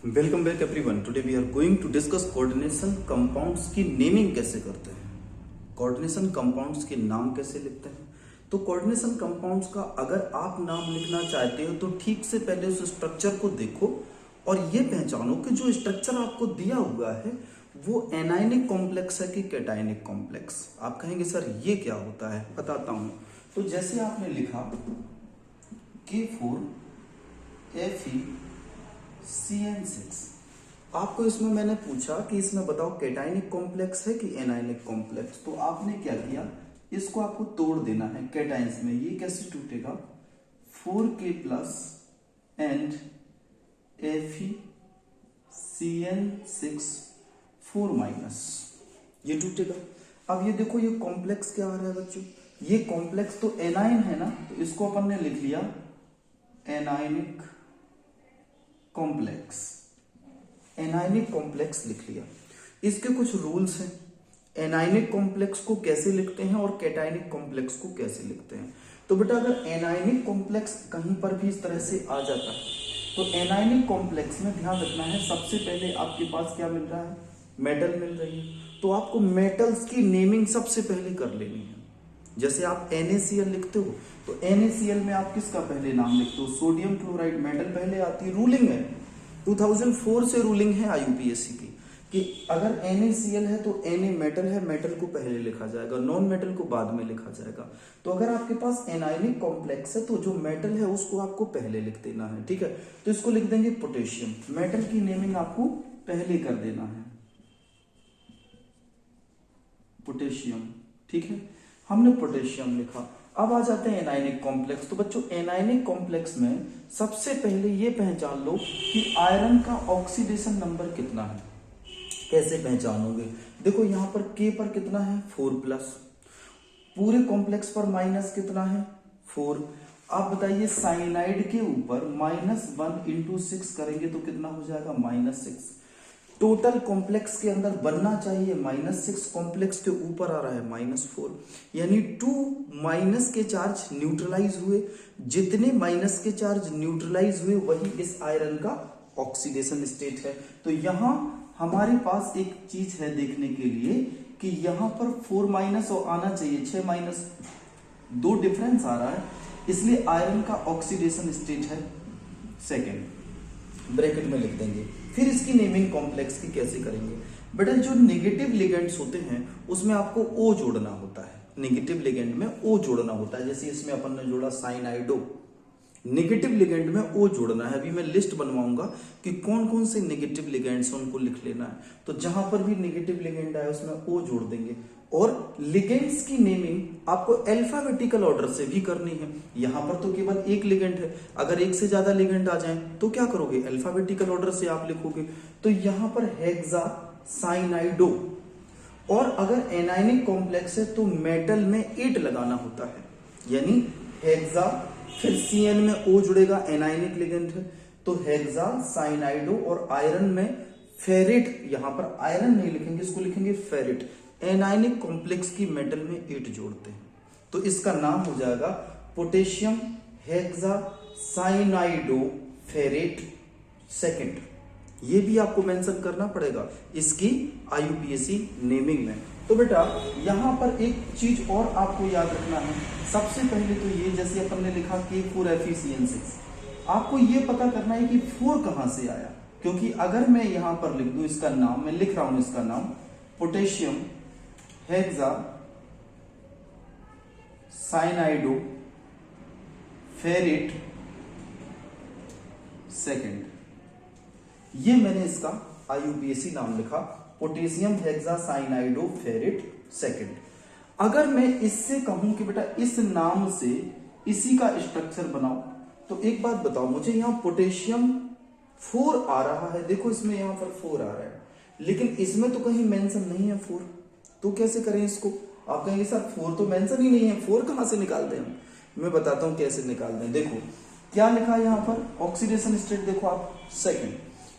Welcome back everyone. Today we are going to discuss coordination compounds की naming कैसे करते हैं, कोऑर्डिनेशन कंपाउंड्स के नाम कैसे लिखते हैं। तो कोऑर्डिनेशन कंपाउंड्स का अगर आप नाम लिखना चाहते हो तो ठीक से पहले उस स्ट्रक्चर को देखो और ये पहचानो कि जो स्ट्रक्चर आपको दिया हुआ है वो एनायनिक कॉम्प्लेक्स है कि कैटायनिक कॉम्प्लेक्स। आप कहेंगे सर ये क्या होता है, बताता हूं। तो जैसे आपने लिखा K4FeCN6, आपको इसमें मैंने पूछा कि इसमें बताओ कैटायनिक कॉम्प्लेक्स है कि एनायनिक कॉम्प्लेक्स। तो आपने क्या किया, इसको आपको तोड़ देना है कैटायंस में। ये कैसे टूटेगा, 4K plus and FeCN6 4 minus, ये टूटेगा। अब ये देखो, ये कॉम्प्लेक्स क्या आ रहा है बच्चों, ये कॉम्प्लेक्स तो एनायन है ना, तो इसको अपन ने लिख लिया एनायनिक कॉम्प्लेक्स। एनायनिक कॉम्प्लेक्स लिख लिया। इसके कुछ रूल्स हैं, एनायनिक कॉम्प्लेक्स को कैसे लिखते हैं और कैटायनिक कॉम्प्लेक्स को कैसे लिखते हैं। तो बेटा अगर एनायनिक कॉम्प्लेक्स कहीं पर भी इस तरह से आ जाता है तो एनायनिक कॉम्प्लेक्स में ध्यान रखना है, सबसे पहले आपके पास क्या मिल रहा है, मेटल मिल रही है। तो आपको मेटल्स की नेमिंग सबसे पहले कर लेनी है। जैसे आप NaCl लिखते हो तो NaCl में आप किसका पहले नाम लिखते हो, सोडियम क्लोराइड। मेटल पहले आती है, रूलिंग है 2004 से रूलिंग है IUPAC की कि अगर NaCl है तो Na मेटल है, मेटल को पहले लिखा जाएगा, नॉन मेटल को बाद में लिखा जाएगा। तो अगर आपके पास एनायनिक कॉम्प्लेक्स है तो जो मेटल है उसको आपको पहले लिख देना है, ठीक है। तो इसको लिख देंगे पोटेशियम। मेटल की नेमिंग आपको पहले कर देना है, पोटेशियम, ठीक है। हमने पोटेशियम लिखा। अब आ जाते हैं एनायनिक कॉम्प्लेक्स। तो बच्चों एनायनिक कॉम्प्लेक्स में सबसे पहले ये पहचान लो कि आयरन का ऑक्सीडेशन नंबर कितना है। कैसे पहचानोगे, देखो यहां पर K पर कितना है 4 प्लस, पूरे कॉम्प्लेक्स पर माइनस कितना है 4। आप बताइए साइनाइड के ऊपर -1 × 6 करेंगे तो कितना हो जाएगा -6। टोटल कॉम्प्लेक्स के अंदर बनना चाहिए -6, कॉम्प्लेक्स के ऊपर आ रहा है -4, यानी 2 माइनस के चार्ज न्यूट्रलाइज हुए। जितने माइनस के चार्ज न्यूट्रलाइज हुए वही इस आयरन का ऑक्सीडेशन स्टेट है। तो यहां हमारे पास एक चीज है देखने के लिए कि यहां पर 4 माइनस और आना चाहिए 6 माइनस, 2 डिफरेंस आ रहा है, इसलिए आयरन का ऑक्सीडेशन स्टेट है सेकेंड, ब्रैकेट में लिख देंगे। फिर इसकी नेमिंग कॉम्प्लेक्स की कैसे करेंगे, बेटा जो नेगेटिव लिगेंड्स होते हैं उसमें आपको O जोड़ना होता है, नेगेटिव लिगेंड में O जोड़ना होता है। जैसे इसमें अपन ने जोड़ा साइनाइडो, नेगेटिव लिगेंड में O जोड़ना है। अभी मैं लिस्ट बनवाऊंगा कि कौन कौन से नेगेटिव लिगेंड्स हैं, उनको लिख लेना है। तो जहां पर भी नेगेटिव लिगेंड आए उसमें O जोड़ देंगे। और लिगेंड्स की नेमिंग आपको अल्फाबेटिकल ऑर्डर से भी करनी है। यहां पर तो केवल एक लिगेंड है, अगर एक से ज्यादा लिगेंड आ जाएं तो क्या करोगे, अल्फाबेटिकल ऑर्डर से आप लिखोगे। तो यहां पर हेक्सासाइनाइडो। और अगर एनायनिक कॉम्प्लेक्स है तो मेटल में 8 लगाना होता है, यानी हेक्सा, फिर Cn में O जुड़ेगा, एनायनिक लिगेंड है तो हेक्सासाइनाइडो। और आयरन में फेरेट, यहां पर आयरन नहीं लिखेंगे, इसको लिखेंगे फेरेट। एनायनिक कॉम्प्लेक्स की मेटल में 8 जोड़ते हैं तो इसका नाम हो जाएगा पोटेशियम हेक्सासाइनाइडो फेरेट सेकेंड। ये भी आपको मेंशन करना पड़ेगा इसकी IUPAC नेमिंग में। तो बेटा यहां पर एक चीज और आपको याद रखना है, सबसे पहले तो ये जैसे अपन ने लिखा K4FeCN6, आपको ये पता करना है कि 4 कहां से आया। क्योंकि अगर मैं यहां पर लिख दूं इसका नाम, मैं लिख रहा हूं इसका नाम पोटेशियम हेक्सासाइनाइडो फेरेट सेकेंड, ये मैंने इसका IUPAC नाम लिखा पोटेशियम हेक्सासाइनाइडो फेरेट सेकेंड। अगर मैं इससे कहूं कि बेटा इस नाम से इसी का स्ट्रक्चर बनाओ, तो एक बात बताओ मुझे, यहां पोटेशियम 4 आ रहा है, देखो इसमें यहां पर 4 आ रहा है, लेकिन इसमें तो कहीं मेंशन नहीं है 4, तो कैसे करें इसको। आप कहेंगे सर 4 तो मेंशन ही नहीं है, 4 कहां से निकालते हैं हम। मैं बताता हूं कैसे निकालते हैं। देखो क्या लिखा है यहां पर, ऑक्सीडेशन स्टेट देखो आप सेकेंड,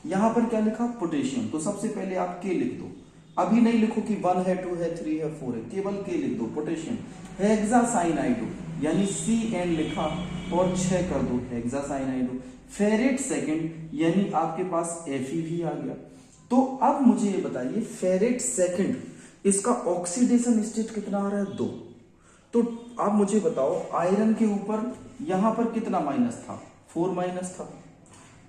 यहां पर क्या लिखा पोटेशियम। तो सबसे पहले आप K लिख दो, अभी नहीं लिखो कि 1 है 2 है 3 है 4 है, केवल K लिख दो पोटेशियम हेक्सासाइनाइडो, यानी CN लिखा और 6 कर दो हेक्सासाइनाइडो। फेरेट सेकंड यानी आपके पास Fe भी आ गया। तो अब मुझे ये बताइए फेरेट सेकंड इसका ऑक्सीडेशन स्टेट कितना आ रहा है 2। तो आप मुझे बताओ आयरन के ऊपर यहां पर कितना माइनस था 4 माइनस था।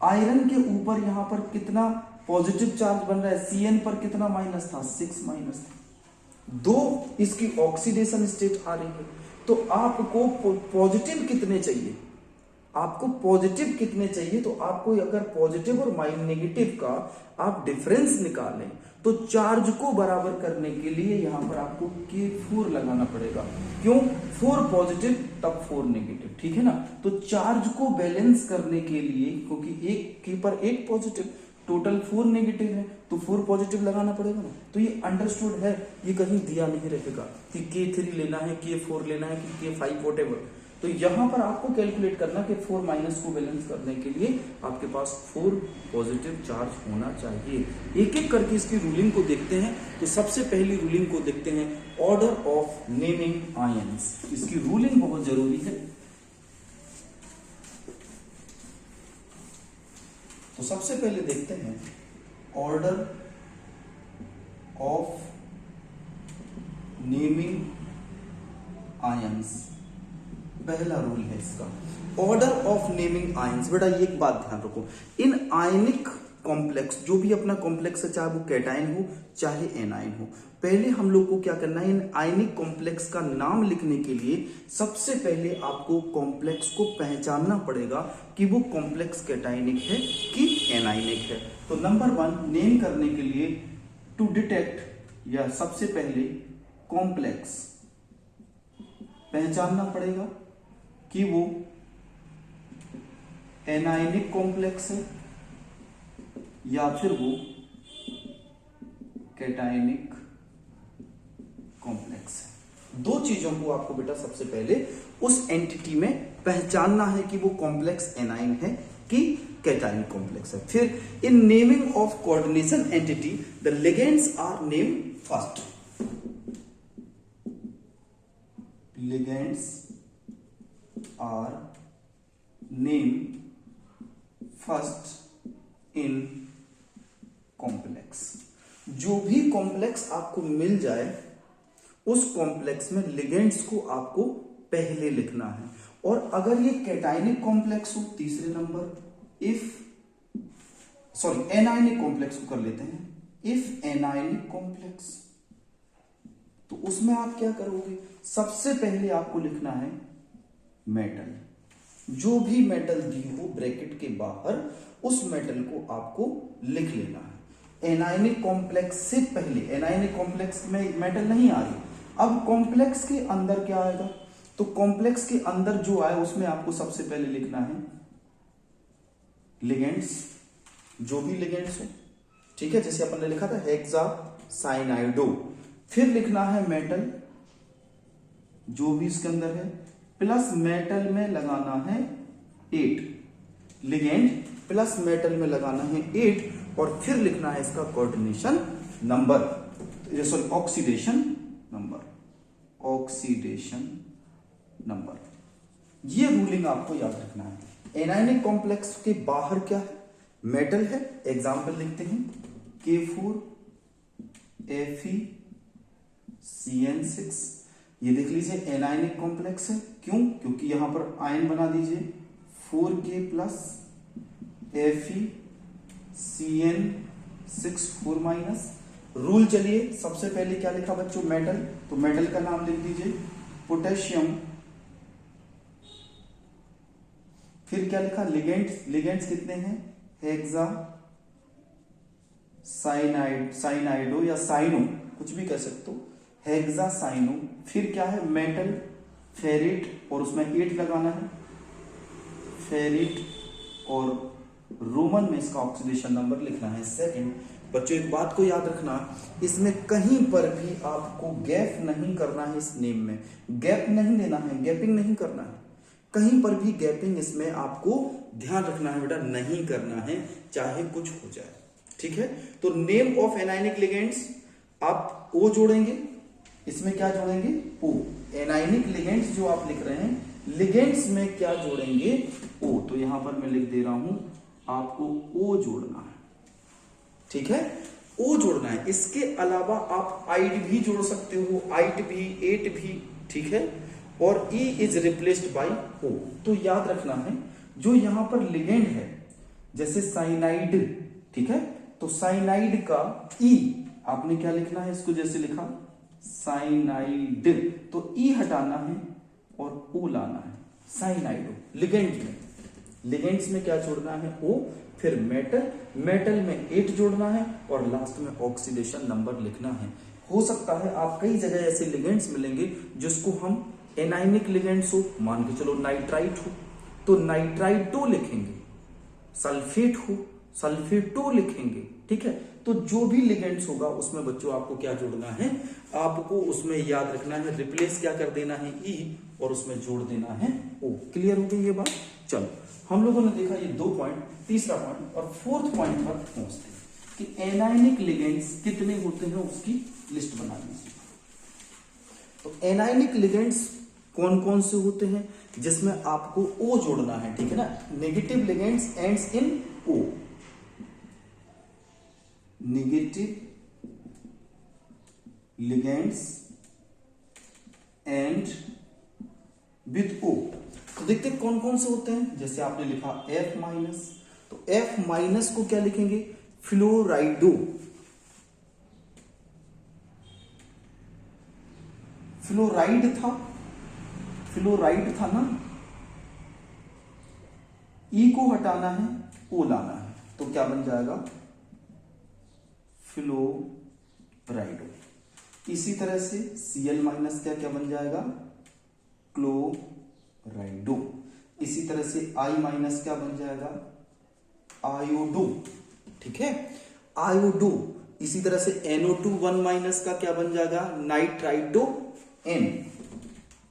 आयरन के ऊपर यहां पर कितना पॉजिटिव चार्ज बन रहा है Cn पर कितना माइनस था 6 माइनस था। 2 इसकी ऑक्सीडेशन स्टेट आ रही है। तो आपको पॉजिटिव कितने चाहिए, आपको पॉजिटिव कितने चाहिए। तो आपको अगर पॉजिटिव और नेगेटिव का आप डिफरेंस निकालें तो चार्ज को बराबर करने के लिए यहां पर आपको K4 लगाना पड़ेगा। क्यों 4 पॉजिटिव तब 4 नेगेटिव, ठीक है ना। तो चार्ज को बैलेंस करने के लिए क्योंकि एक के पर एक पॉजिटिव टोटल 4 नेगेटिव है तो 4 पॉजिटिव लगाना पड़ेगा ना। तो ये अंडरस्टूड है, ये कहीं दिया नहीं रहेगा कि K3 लेना है K4 लेना है कि K5 व्हाटएवर। तो यहां पर आपको कैलकुलेट करना कि 4 माइनस को बैलेंस करने के लिए आपके पास 4 पॉजिटिव चार्ज होना चाहिए। एक एक करके इसकी रूलिंग को देखते हैं। तो सबसे पहली रूलिंग को देखते हैं ऑर्डर ऑफ नेमिंग आयंस। इसकी रूलिंग बहुत जरूरी है। तो सबसे पहले देखते हैं ऑर्डर ऑफ नेमिंग आयंस। पहला रूल है इसका ऑर्डर ऑफ नेमिंग आयंस। बेटा ये एक बात ध्यान रखो, इन आयनिक कॉम्प्लेक्स जो भी अपना कॉम्प्लेक्स है चाहे वो कैटायन हो चाहे एनायन हो, पहले हम लोग को क्या करना है इन आयनिक कॉम्प्लेक्स का नाम लिखने के लिए सबसे पहले आपको कॉम्प्लेक्स को पहचानना पड़ेगा कि वो कॉम्प्लेक्स कैटायनिक है कि एनायनिक है। तो नंबर 1 नेम करने के लिए टू डिटेक्ट या सबसे पहले कॉम्प्लेक्स पहचानना पड़ेगा कि वो एनायनिक कॉम्प्लेक्स है या फिर वो कैटायनिक कॉम्प्लेक्स है। दो चीजों को आपको बेटा सबसे पहले उस एंटिटी में पहचानना है कि वो कॉम्प्लेक्स एनाइन है कि कैटायनिक कॉम्प्लेक्स है। फिर in naming of coordination entity the ligands are name first. Ligands are name first in complex. जो भी कॉम्प्लेक्स आपको मिल जाए उस कॉम्प्लेक्स में लिगेंड्स को आपको पहले लिखना है। और अगर ये कैटायनिक कॉम्प्लेक्स हो तीसरे नंबर, एनायनिक कॉम्प्लेक्स को कर लेते हैं। इफ एनायनिक कॉम्प्लेक्स तो उसमें आप क्या करोगे, सबसे पहले आपको लिखना है मेटल। जो भी मेटल दी हो ब्रैकेट के बाहर उस मेटल को आपको लिख लेना है। एनायनिक कॉम्प्लेक्स से पहले, एनायनिक कॉम्प्लेक्स में मेटल नहीं आ रही, अब कॉम्प्लेक्स के अंदर क्या आएगा, तो कॉम्प्लेक्स के अंदर जो आए उसमें आपको सबसे पहले लिखना है लिगेंड्स, जो भी लिगेंड्स हो, ठीक है। जैसे अपन ने लिखा था हेक्सासाइनाइडो। फिर लिखना है मेटल जो भी इसके अंदर है, प्लस मेटल में लगाना है 8, लिगेंड प्लस मेटल में लगाना है 8 और फिर लिखना है इसका coordination number, sorry oxidation number, oxidation number. ये रूलिंग आपको याद रखना है। एनायनिक कॉम्प्लेक्स के बाहर क्या है, मेटल है। एग्जांपल लिखते हैं K4 FeCN6। ये देख लीजिए एनायनिक कॉम्प्लेक्स है। क्यों, क्योंकि यहां पर आयन बना दीजिए 4K plus FeCN6 4 minus. Rule चलिए सबसे पहले क्या लिखा बच्चों, मेटल, तो मेटल का नाम लिख दीजिए पोटेशियम। फिर क्या लिखा, लिगेंड्स, लिगेंड्स कितने हैं, हेक्सासाइनाइडो या साइनो, कुछ भी कह सकते हो, हेक्सासाइनो। फिर क्या है मेटल, फेरिट और उसमें 8 लगाना है, फेरिट और रोमन में इसका ऑक्सीडेशन नंबर लिखना है 2। बच्चों एक बात को याद रखना, इसमें कहीं पर भी आपको गैप नहीं करना है। इस नेम में गैप नहीं देना है, गैपिंग नहीं करना है, कहीं पर भी गैपिंग इसमें आपको ध्यान रखना है बेटा, नहीं करना है चाहे कुछ हो जाए, ठीक है। तो नेम ऑफ एनायनिक लिगेंड्स आप O जोड़ेंगे, इसमें क्या जोड़ेंगे O। एनायनिक लिगेंड्स जो आप लिख रहे हैं लिगेंड्स में क्या जोड़ेंगे, ओ। तो यहां पर मैं लिख दे रहा हूं आपको ओ जोड़ना है, ठीक है, ओ जोड़ना है। इसके अलावा आप आइड भी जोड़ सकते हो, आइट भी, एट भी, ठीक है, और ई इज रिप्लेस्ड बाय ओ। तो याद रखना है जो यहां पर लिगेंड है, जैसे साइनाइड, ठीक है, तो साइनाइड का ई आपने क्या लिखना है, इसको जैसे लिखा साइनाइड, तो ई हटाना है और ओ लाना है, साइनाइडो। लिगेंड में, लिगेंड्स में क्या जोड़ना है, ओ, फिर मेटल, मेटल में 8 जोड़ना है और लास्ट में ऑक्सीडेशन नंबर लिखना है। हो सकता है आप कई जगह ऐसे लिगेंड्स मिलेंगे जिसको हम एनाइनिक लिगेंड्स हो, मान के चलो नाइट्राइट हो तो नाइट्राइटो लिखेंगे, सल्फेट हो सल्फेटो लिखेंगे, ठीक है। तो जो भी लिगेंड्स होगा उसमें बच्चों आपको क्या जोड़ना है, आपको उसमें याद रखना है, रिप्लेस क्या कर देना है, ई, और उसमें जोड़ देना है ओ। क्लियर हो गई ये बात। चलो हम लोगों ने देखा ये 2 पॉइंट, तीसरा पॉइंट और फोर्थ पॉइंट पर पहुंचते हैं कि एनाइनिक लिगेंड्स कितने होते हैं, उसकी लिस्ट बना लीजिए। तो एनाइनिक लिगेंड्स कौन कौन से होते हैं, जिसमें आपको ओ जोड़ना है, ठीक है ना। Negative ligands ends in O, negative ligands end with O. तो देखते हैं कौन कौन से होते हैं। जैसे आपने लिखा F माइनस, तो F माइनस को क्या लिखेंगे, फ्लोराइडो, फ्लोराइड था, फ्लोराइड था ना, ई को हटाना है, ओ लाना है, तो क्या बन जाएगा, फ्लोराइडो। इसी तरह से Cl माइनस क्या क्या बन जाएगा, क्लोराइडो। इसी तरह से I माइनस क्या बन जाएगा, आयोडो, ठीक है, आयोडो। इसी तरह से NO2 1 माइनस का क्या बन जाएगा, nitrito N,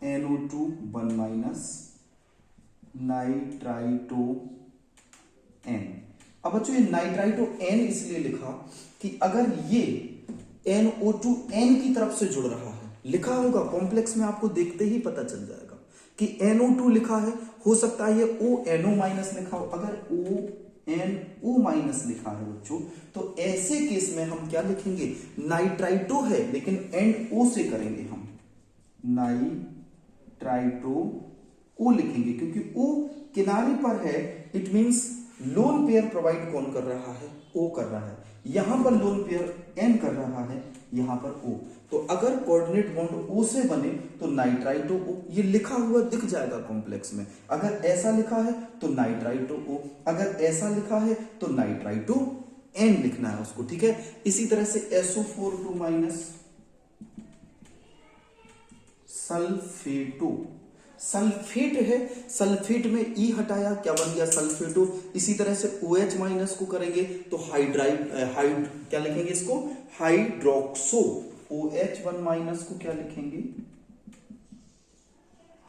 NO2 1 minus nitrito N। अब बच्चों ये नाइट्राइटो N इसलिए लिखा कि अगर ये NO2 N की तरफ से जुड़ रहा है, लिखा होगा कॉम्प्लेक्स में, आपको देखते ही पता चल जाएगा कि NO2 लिखा है, हो सकता है ये ONO माइनस लिखा हो। अगर ONO माइनस लिखा है बच्चों, तो ऐसे केस में हम क्या लिखेंगे, नाइट्राइटो है लेकिन एंड O से करेंगे, हम नाइट्राइटो O लिखेंगे, क्योंकि O किनारे पर है, it means lone pair provide कौन कर रहा है, O कर रहा है। यहां पर लोन पेयर N कर रहा है, यहां पर O। तो अगर कोऑर्डिनेट बॉन्ड O से बने तो नाइट्राइटो O, ये लिखा हुआ दिख जाएगा कॉम्प्लेक्स में। अगर ऐसा लिखा है तो नाइट्राइटो O, अगर ऐसा लिखा है तो नाइट्राइटो N लिखना है उसको, ठीक है। इसी तरह से SO4 2 माइनस सल्फेटो, सल्फेट है, सल्फेट में ई हटाया, क्या बन गया, सल्फेटो। इसी तरह से OH माइनस को करेंगे तो हाइड क्या लिखेंगे इसको, हाइड्रोक्सो। OH 1 माइनस को क्या लिखेंगे,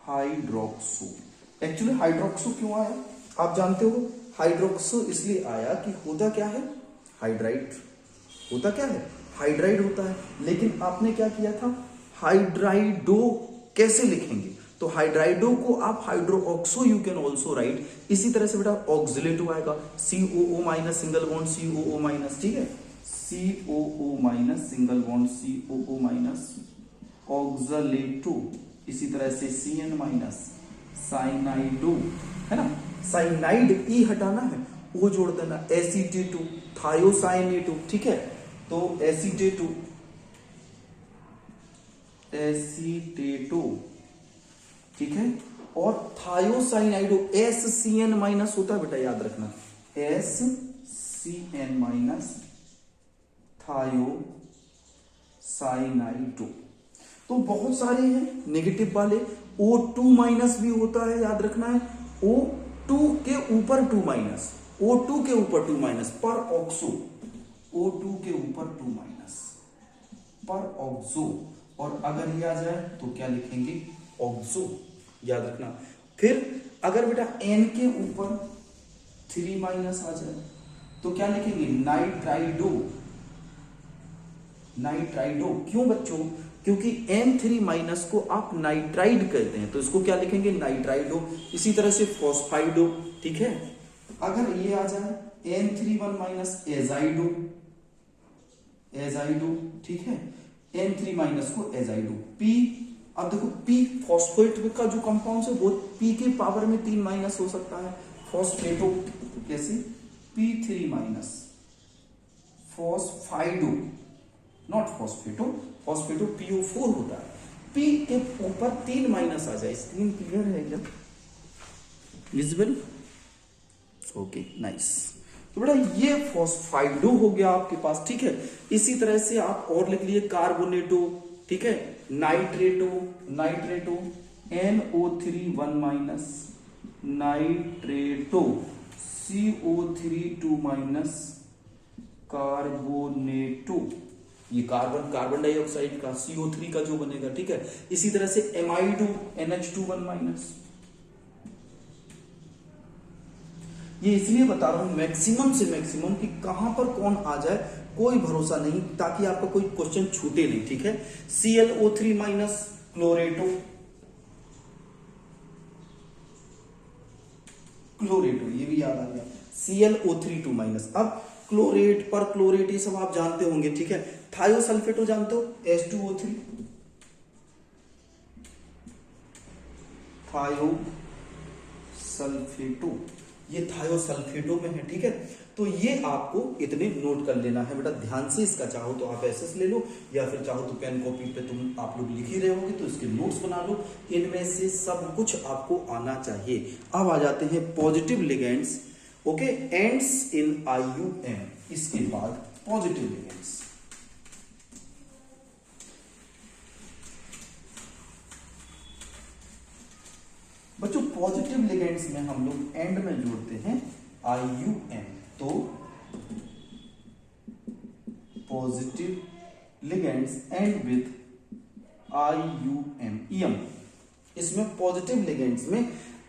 हाइड्रोक्सो। एक्चुअली हाइड्रोक्सो क्यों आया आप जानते हो, हाइड्रोक्सो इसलिए आया कि होता क्या है, हाइड्राइड होता क्या है, हाइड्राइड होता है। लेकिन आपने क्या किया था, हाइड्राइडो कैसे लिखेंगे, तो हाइड्राइडो को आप hydroxo you can also right. इसी तरह से बेटा ऑक्सिलेटो आएगा, COO minus single bond COO minus, ठीक है, COO minus single bond COO minus ऑक्सलेटो। इसी तरह से CN माइनस साइनाइडो, है ना, साइनाइड ई हटाना है, ओ जोड़ देना, एसीटेटो, थायोसाइनेटो, ठीक है। तो एसीटेटो, एसीटेटो, ठीक है, और थायोसाइनाइडो SCN माइनस होता है बेटा, याद रखना, SCN माइनस थायोसाइनाइडो। तो बहुत सारे हैं नेगेटिव वाले। O2 माइनस भी होता है, याद रखना है, O2 के ऊपर 2 माइनस, O2 के ऊपर 2 माइनस पर ऑक्सो, O2 के ऊपर 2 माइनस पर ऑक्सो। और अगर ये आ जाए तो क्या लिखेंगे, ऑक्सो, याद रखना। फिर अगर बेटा N के ऊपर 3 माइनस आ जाए तो क्या लिखेंगे, नाइट्राइडो, नाइट्राइडो। क्यों बच्चों, क्योंकि N3 माइनस को आप नाइट्राइड कहते हैं, तो इसको क्या लिखेंगे, नाइट्राइडो। इसी तरह से फॉस्फाइडो, ठीक है। अगर ये आ जाए N3 माइनस एजाइडो, एजाइडो, ठीक है, N3 माइनस को एजाइडो। P, अब देखो P फॉस्फेट का जो कंपाउंड है वो P के पावर में 3 माइनस हो सकता है, फॉस्फेटो, कैसे, P3 माइनस, फॉस्फाइडो, नॉट फॉस्फेटो, फॉस्फेटो PO4 होता है। P के ऊपर 3 माइनस आ जाए, स्क्रीन क्लियर है क्या, विजिबल, ओके नाइस। तो बेटा ये फॉस्फाइडो हो गया आपके पास, ठीक है। इसी तरह से आप और लिख लिए कार्बोनेटो, ठीक है, नाइट्रेटो, नाइट्रेटो NO3 माइनस, नाइट्रेटो CO3 2 माइनस, कार्बोनेटो, ये कार्बन, कार्बन डाइऑक्साइड का CO3 का जो बनेगा, ठीक है। इसी तरह से एमाइडो NH2 माइनस। ये इसलिए बता रहा हूं मैक्सिमम से मैक्सिमम कि कहां पर कौन आ जाए कोई भरोसा नहीं, ताकि आपका कोई क्वेश्चन छूटे नहीं, ठीक है। ClO3 माइनस, क्लोरेटो, क्लोरेटो, ये भी याद आ गया, ClO3 2 माइनस। अब क्लोरेट पर क्लोरेट ये सब आप जानते होंगे, ठीक है। थायोसल्फेटो जानते हो, H2O3, थायोसल्फेटो, ये थायोसल्फेटो में है, ठीक है। तो ये आपको इतने नोट कर लेना है बेटा ध्यान से। इसका चाहो तो आप एसएस ले लो, या फिर चाहो तो पेन कॉपी पे तुम आप लोग लिख ही रहे होगे तो इसके नोट्स बना लो। इनमें से सब कुछ आपको आना चाहिए। अब आ जाते हैं positive ligands, okay, ends in IUM। इसके बाद पॉजिटिव लिगेंड्स, बच्चों पॉजिटिव लिगेंड्स में हम लोग एंड में जोड़ते हैं IUM। तो positive ligands end with IUM। इसमें पॉजिटिव लिगेंड्स में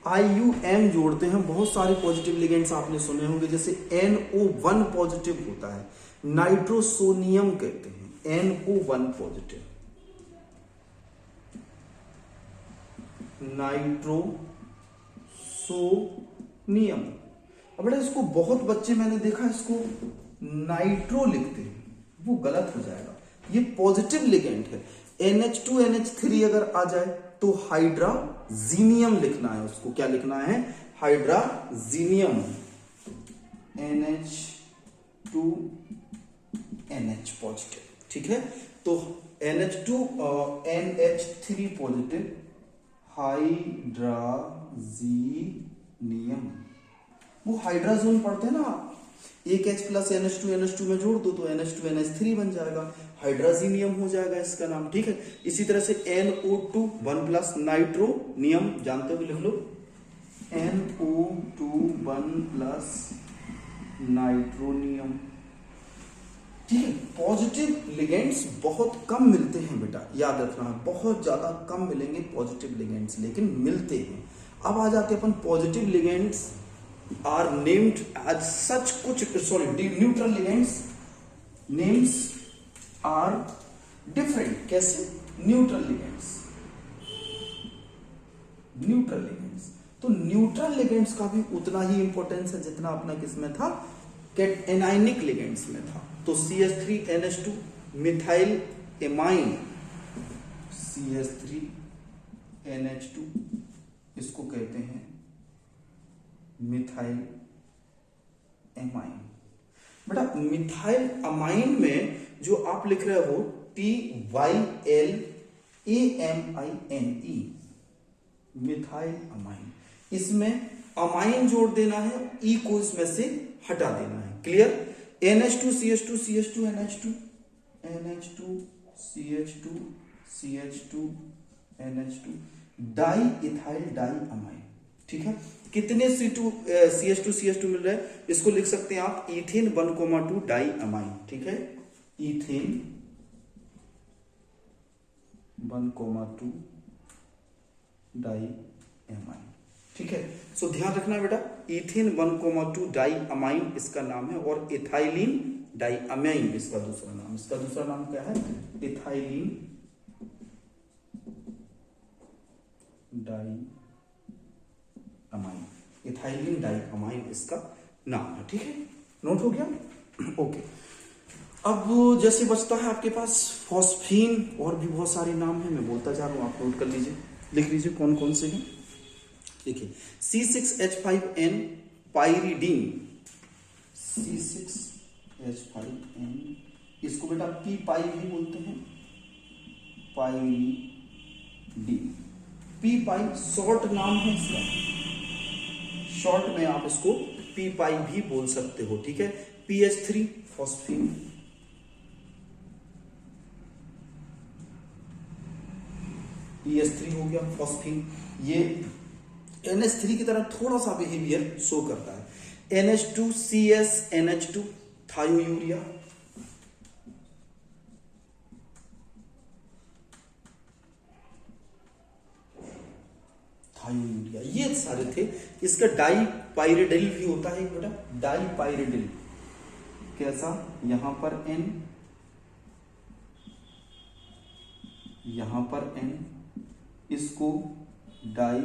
IUM जोड़ते हैं। बहुत सारे पॉजिटिव लिगेंड्स आपने सुने होंगे, जैसे NO1 पॉजिटिव होता है, नाइट्रोसोनियम कहते हैं, NO1 पॉजिटिव, नाइट्रोसोनियम। अब बेटा इसको बहुत बच्चे मैंने देखा इसको नाइट्रो लिखते हैं, वो गलत हो जाएगा। ये पॉजिटिव लिगेंड है। NH2 NH3 अगर आ जाए तो हाइड्राजीनियम लिखना है, उसको क्या लिखना है, हाइड्राजीनियम, NH2 NH पॉजिटिव, ठीक है। तो NH2 NH3 पॉजिटिव, हाइड्राजीनियम। वो हाइड्राजोन पढ़ते हैं ना, एक H प्लस NH2 में जोड़ दो तो NH2 NH3 बन जाएगा, हाइड्राजीनियम हो जाएगा इसका नाम, ठीक है। इसी तरह से NO2 1 प्लस नाइट्रोनियम, जानते हो, लिख लो NO2 1 प्लस नाइट्रोनियम, ठीक है। पॉजिटिव लिगेंड्स बहुत कम मिलते हैं बेटा, याद रखना, बहुत ज्यादा कम मिलेंगे पॉजिटिव लिगेंड्स, लेकिन मिलते हैं। अब आ जाते हैं अपन positive ligands are named as such कुछ, sorry, neutral ligands names are different. कैसे, न्यूट्रल लिगेंड्स, न्यूट्रल लिगेंड्स, तो न्यूट्रल लिगेंड्स का भी उतना ही इंपॉर्टेंस है जितना अपना किसमें था, एनाइनिक लिगेंड्स में था। तो CH3 NH2 methyl amine, CH3 NH2 इसको कहते हैं मिथाइल एमाइन। बेटा मिथाइल अमाइन में जो आप लिख रहे हो TYLAMINE, मिथाइल अमाइन, इसमें अमाइन जोड़ देना है, ई को इसमें से हटा देना है, clear. NH2 CH2 CH2 NH2 NH2 CH2 CH2 NH2 diethyl diamine, ठीक है। कितने CH2 CH2 मिल रहे हैं, इसको लिख सकते हैं आप इथेन 1,2 डाई अमाइन, ठीक है, इथेन 1,2 डाई अमाइन, ठीक है। सो ध्यान रखना बेटा, इथेन 1,2 डाई अमाइन इसका नाम है, और इथाइलिन डाई अमाइन इसका दूसरा नाम। इसका दूसरा नाम क्या है, ethylene diamine, ethylene diamine इसका नाम है। ठीक है, नोट हो गया। ओके, अब जैसे बचता है आपके पास फॉस्फीन, और भी बहुत सारे नाम हैं, मैं बोलता जा रहा हूं, आप नोट कर लीजिए, लिख लीजिए कौन कौन से हैं। देखिए C6H5N पाइरिडीन, C6H5N, इसको बेटा पी पाई भी बोलते हैं, पाइरिडीन। पी पाई शॉर्ट नाम है इसका, शॉर्ट में आप इसको पी पाई भी बोल सकते हो। ठीक है, PH3 फॉस्फीन, PH3 हो गया फॉस्फीन। ये NH3 की तरह थोड़ा सा बिहेवियर शो करता है। NH2CS NH2 थायोयूरिया, थायोयूरिया, ये सारे थे। इसका डाई पाइरिडिल भी होता है बेटा, डाई पाइरिडिल कैसा, यहां पर N, यहां पर N, इसको डाई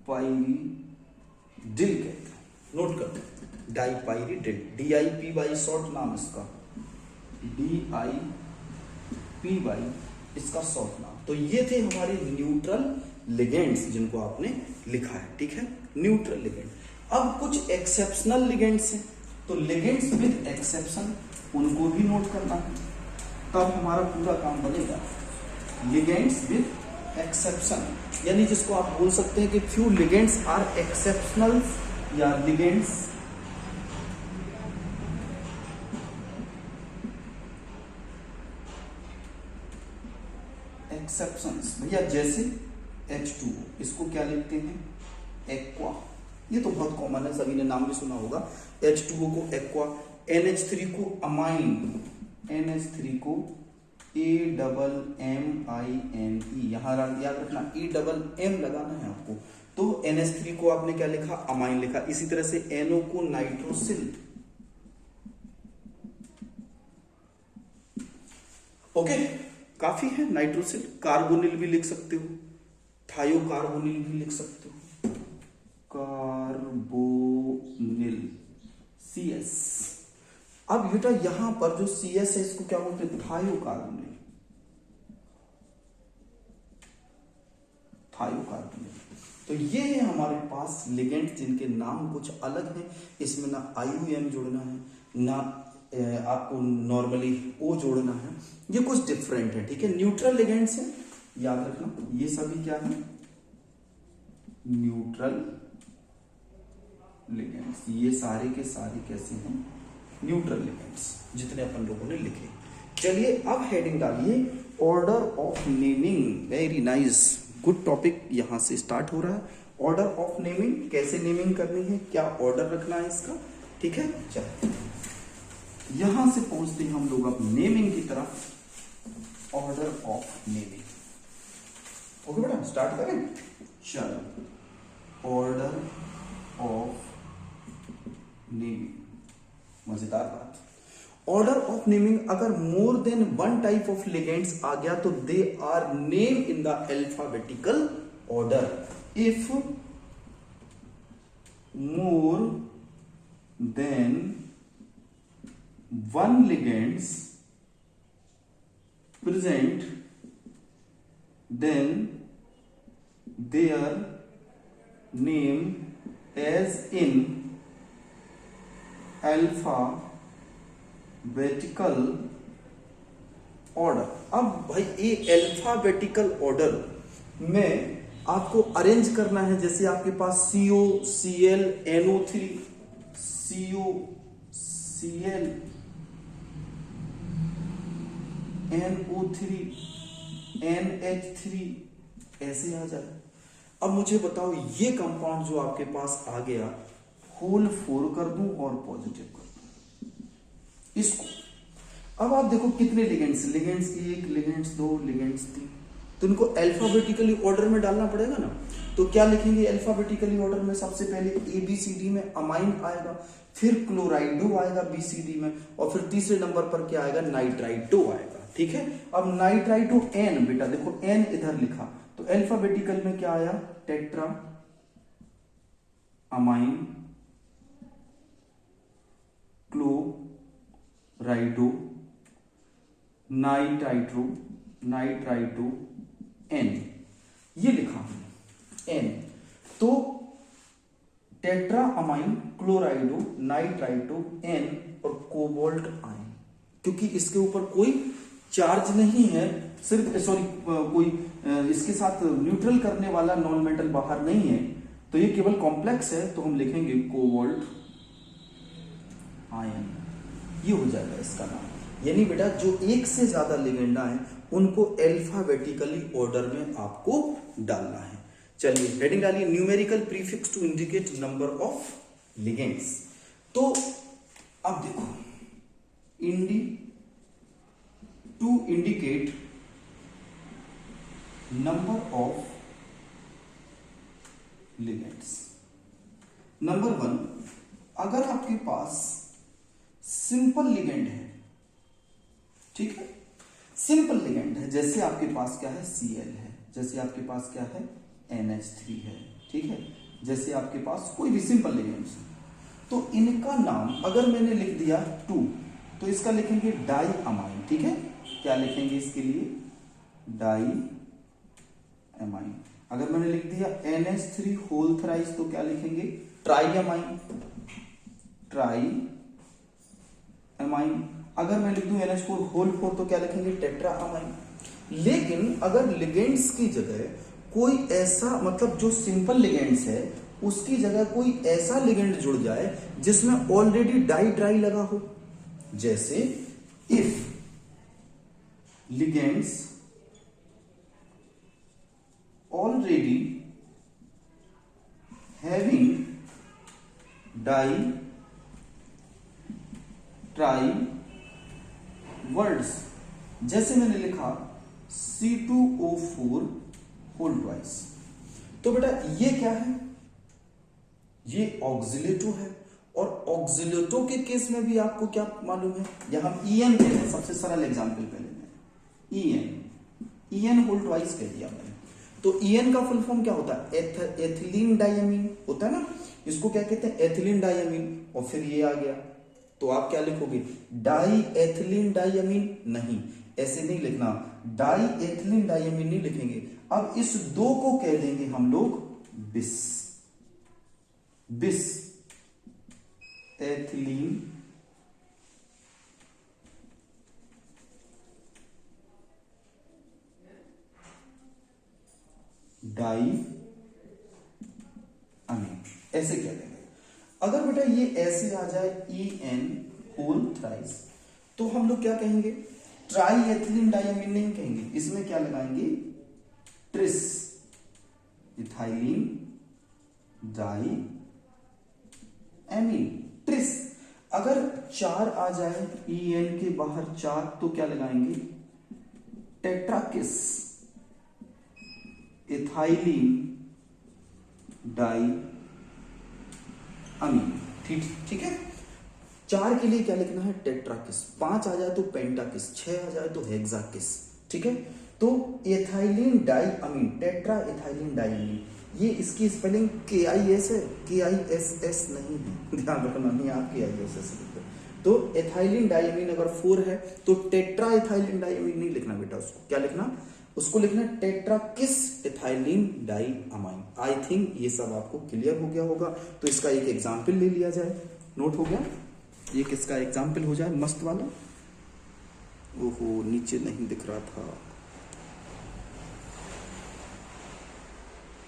पाइरिडिल कहते हैं, नोट करते हैं, डाई पाइरिडिल, DIP शॉर्ट नाम इसका, DIP इसका शॉर्ट नाम। तो ये थे हमारे न्यूट्रल लिगेंड्स जिनको आपने लिखा है। ठीक है, न्यूट्रल लिगेंड। अब कुछ एक्सेप्शनल लिगेंड्स हैं, तो लिगेंड्स विद एक्सेप्शन उनको भी नोट करना है, तब हमारा पूरा काम बनेगा। लिगेंड्स विद एक्सेप्शन, यानी जिसको आप बोल सकते हैं कि फ्यू लिगेंड्स आर एक्सेप्शनल, या लिगेंड्स एक्सेप्शंस। भैया जैसे H2O, इसको क्या लिखते हैं, एक्वा, ये तो बहुत कॉमन है, सभी ने नाम भी सुना होगा। H2O को एक्वा, NH3 को अमाइन, NH3 को AMMINE, यहां याद रखना EMM लगाना है आपको। तो NH3 को आपने क्या लिखा, अमाइन लिखा। इसी तरह से NO को नाइट्रोसिल, ओके, काफी है नाइट्रोसिल। कार्बोनिल भी लिख सकते हो, थायोकार्बोनिल भी लिख सकते हो, कार्बोनिल CS। अब बेटा यहां पर जो CS है इसको क्या बोलते हैं, थायोकार्बोनिल, थायोकार्बोनिल। तो ये है हमारे पास लिगेंड जिनके नाम कुछ अलग हैं, इसमें ना IUM जोड़ना है, ना आपको नॉर्मली O जोड़ना है, ये कुछ डिफरेंट है। ठीक है, न्यूट्रल लिगेंड्स हैं, याद रखना ये सभी क्या है, न्यूट्रल लिगेंड्स। ये सारे के सारे कैसे हैं, न्यूट्रल लिगेंड्स, जितने अपन लोगों ने लिखे। चलिए अब हेडिंग डालिए, order of naming. Very nice, good topic यहां से स्टार्ट हो रहा है। ऑर्डर ऑफ नेमिंग, कैसे नेमिंग करनी है, क्या ऑर्डर रखना है इसका। ठीक है, चलो यहां से पहुंचते हैं हम लोग अब नेमिंग की तरफ। ऑर्डर ऑफ नेमिंग, ओके बेटा, स्टार्ट करें। चलो, ऑर्डर ऑफ नेमिंग, मजेदार बात। ऑर्डर ऑफ नेमिंग, अगर more than one type of ligands आ गया तो they are name in the alphabetical order. If more than one ligands present, then their name as in alphabetical order। अब भाई ये alphabetical order में आपको arrange करना है। जैसे आपके पास CO Cl NO3, CO Cl NO3 NH3 ऐसे आ जाए। अब मुझे बताओ ये कंपाउंड जो आपके पास आ गया, होल 4 कर दूं और पॉजिटिव कर दूं इसको। अब आप देखो कितने लिगेंड्स, लिगेंड्स 1, लिगेंड्स 2, लिगेंड्स 3, तो इनको अल्फाबेटिकली ऑर्डर में डालना पड़ेगा ना। तो क्या लिखेंगे अल्फाबेटिकली ऑर्डर में, सबसे पहले ABCD में अमाइन आएगा, फिर क्लोराइडो आएगा BCD में, और फिर तीसरे नंबर पर क्या आएगा, नाइट्राइटो आएगा। ठीक है, अब नाइट्राइटो N, बेटा देखो N इधर लिखा, तो अल्फाबेटिकल में क्या आया, टेट्रा अमाइन क्लोराइडो नाइट्राइटो एन, ये लिखा हमने एन। तो टेट्रा अमाइन क्लोराइडो नाइट्राइटो एन और कोबाल्ट आयन, क्योंकि इसके ऊपर कोई चार्ज नहीं है, सिर्फ कोई इसके साथ न्यूट्रल करने वाला नॉन मेटल बाहर नहीं है, तो ये केवल कॉम्प्लेक्स है, तो हम लिखेंगे कोबाल्ट आयन, ये हो जाएगा इसका नाम। यानी बेटा जो एक से ज्यादा लिगेंड है उनको अल्फाबेटिकली ऑर्डर में आपको डालना है। चलिए हेडिंग डालिए, numerical prefix to indicate number of ligands. तो अब देखो, to indicate number of ligands. Number 1, अगर आपके पास सिंपल लिगेंड है, ठीक है, सिंपल लिगेंड है, जैसे आपके पास क्या है Cl है, जैसे आपके पास क्या है NH3 है, ठीक है, जैसे आपके पास कोई भी सिंपल लिगेंड्स है, तो इनका नाम अगर मैंने लिख दिया 2, तो इसका लिखेंगे डाई अमाइन, ठीक है, क्या लिखेंगे इसके लिए, डाई अमाइन। अगर मैंने लिख दिया NH3 होल थ्राइस, तो क्या लिखेंगे, ट्राई अमाइन, ट्राई अमाइन। अगर मैं लिख दूं NH4 होल 4, तो क्या लिखेंगे, टेट्रा अमाइन। लेकिन अगर लिगेंड्स की जगह कोई ऐसा, मतलब जो सिंपल लिगेंड्स है उसकी जगह कोई ऐसा लिगेंड जुड़ जाए जिसमें ऑलरेडी डाई ट्राई लगा हो, जैसे if ligands already having di tri words, जैसे मैंने लिखा C2O4 होल ट्वाइस, तो बेटा ये क्या है, ये ऑक्सिलेटो है, और ऑक्सिलेटो के केस में भी आपको क्या मालूम है, यहां हम EN ले लें, सबसे सरल एग्जांपल पहले में EN होल ट्वाइस कह दिया मैंने, तो EN का फुल फॉर्म क्या होता है, एथिलीन डाइअमीन होता है ना, इसको क्या कहते हैं, एथिलीन डाइअमीन, और फिर ये आ गया, तो आप क्या लिखोगे, डाई एथिलीन डाइअमीन, नहीं ऐसे नहीं लिखना, डाई एथिलीन डाइअमीन नहीं लिखेंगे। अब इस दो को कह देंगे हम लोग बिस, बिस एथिलीन डाई अमीन, ऐसे कह देंगे। अगर बेटा ये ऐसे आ जाए EN होल थ्राइस, तो हम लोग क्या कहेंगे, ट्राई एथिलीन डाइअमीन नहीं कहेंगे, इसमें क्या लगाएंगे, tris ethylene die amine, tris. अगर 4 आ जाए EN के बाहर 4, तो क्या लगाएंगे, टेट्राकिस इथाइलिन डाई अमीन, ठीक है। 4 के लिए क्या लिखना है, टेट्राकिस, 5 आ जाए तो पेंटाकिस, 6 आ जाए तो हेक्साकिस, ठीक है। तो एथाइलिन डाई अमीन, टेट्रा एथाइलिन डाई अमीन, ये इसकी स्पेलिंग KIS है, KISS नहीं है, ध्यान रखना, नहीं आप KISS लिखो। तो एथाइलिन डाई अमीन अगर 4 है तो टेट्रा एथाइलिन डाई अमीन नहीं लिखना बेटा, उसको क्या लिखना, उसको लिखना tetrakis ethylene diamine. I think ये सब आपको क्लियर हो गया होगा। तो इसका एक एग्जाम्पल ले लिया जाए, नोट हो गया, ये किसका एग्जाम्पल हो जाए, मस्त वाला, ओहो नीचे नहीं दिख रहा था,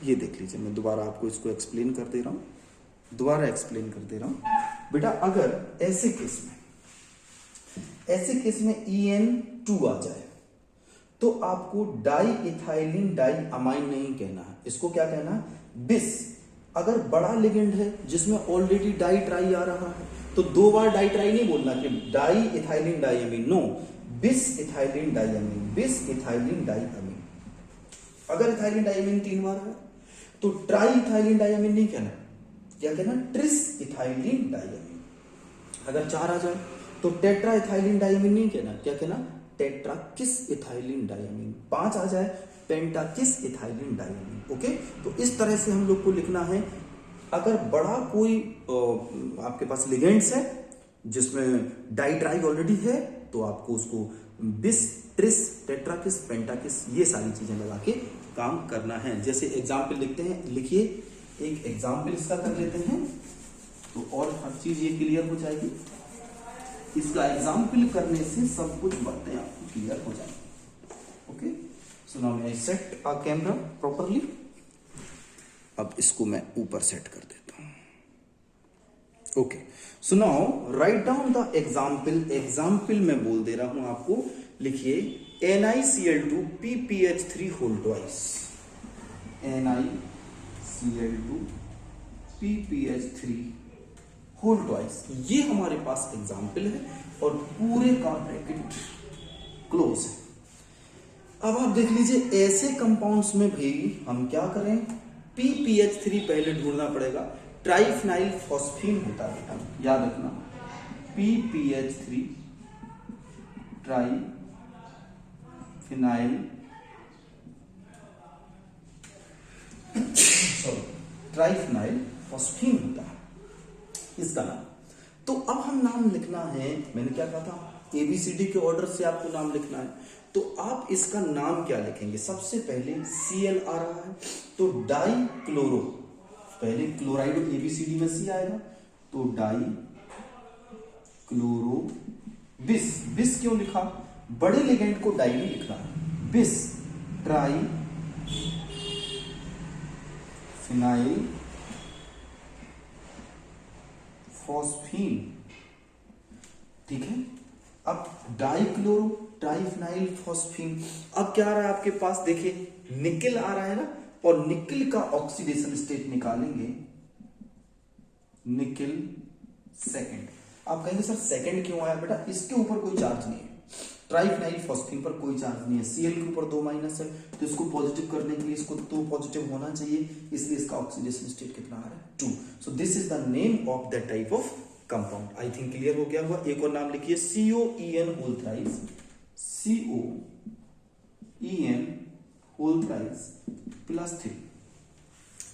ये देख लीजिए, मैं दोबारा आपको इसको एक्सप्लेन कर दे रहा हूं, दोबारा एक्सप्लेन कर दे रहा हूं बेटा। अगर ऐसे केस में EN2 आ जाए तो आपको डाई इथाइलिन डाई अमाइन नहीं कहना है, इसको क्या कहना है, बिस। अगर बड़ा लिगेंड है जिसमें ऑलरेडी डाई ट्राई आ रहा है तो 2 बार डाई ट्राई नहीं बोलना कि डाई इथाइलिन डाई अमीन, नो, बिस इथाइलिन डाई अमीन, बिस इथाइलिन डाई अमीन। अगर इथाइलिन डाई अमीन 3 बार है तो ट्राई इथाइलिन डाई अमीन नहीं कहना, क्या कहना, ट्रिस इथाइलिन डाई अमीन। अगर 4 आ जाए तो टेट्रा इथाइलिन डाई अमीन नहीं कहना, क्या कहना, टेट्राकिस इथाइलिन डाई अमीन। 5 आ जाए पेंटाकिस इथाइलिन डाइमीन। ओके, तो इस तरह से हम लोग को लिखना है। अगर बड़ा कोई आपके पास लिगेंड्स है जिसमें डाई ट्राई ऑलरेडी है, तो आपको उसको बिस, ट्रिस, टेट्राकिस, पेंटाकिस ये सारी चीजें लगा के काम करना है। जैसे एग्जाम्पल लिखते हैं, लिखिए एक एग्जाम्पल इसका कर लेते हैं तो और हर चीज ये क्लियर हो जाएगी। इसका एग्जाम्पल करने से सब कुछ बातें आपको क्लियर हो जाएंगी। Okay, so now I set a camera properly. अब इसको मैं ऊपर सेट कर देता हूं। Okay, so now write down the example. Example मैं बोल दे रहा हूं आपको, लिखिए NiCl2 PPH3 whole twice. NiCl2 PPH3 whole twice, ये हमारे पास एग्जाम्पल है और पूरे का ब्रैकेट क्लोज है। अब आप देख लीजिए ऐसे कंपाउंड्स में भी हम क्या करें, PPH3 पहले ढूंढना पड़ेगा। ट्राइफिनाइल फॉस्फीन होता है बेटा, याद रखना, PPH3 ट्राइफिनाइल ट्राइफिनाइल फॉस्फीन होता है इसका नाम। तो अब हम नाम लिखना है, मैंने क्या कहा था, ABCD के ऑर्डर से आपको नाम लिखना है। तो आप इसका नाम क्या लिखेंगे, सबसे पहले Cl आ रहा है तो डाई क्लोरो, पहले क्लोराइड ABCD में C आएगा तो डाई क्लोरो बिस। बिस क्यों लिखा, बड़े लिगेंड को डाई नहीं लिखना है, बिस ट्राई फिनाइल फॉस्फीन, ठीक है। अब डाइक्लोरो ट्राइफिनाइल फॉस्फीन, अब क्या आ रहा है आपके पास, देखिए निकल आ रहा है ना, और निकल का ऑक्सीडेशन स्टेट निकालेंगे, निकल सेकंड। आप कहेंगे सर सेकंड क्यों आया बेटा, इसके ऊपर कोई चार्ज नहीं है, ट्राइफिनाइल फॉस्फीन पर कोई चार्ज नहीं है, Cl के ऊपर 2 माइनस है तो इसको पॉजिटिव करने के लिए इसको 2 पॉजिटिव होना चाहिए, इसलिए इसका ऑक्सीडेशन स्टेट कितना आ रहा है 2। So this is the name of that type of compound. I think clear हो गया होगा। एक और नाम लिखिए, COEN whole thrice, COEN whole thrice plus 3।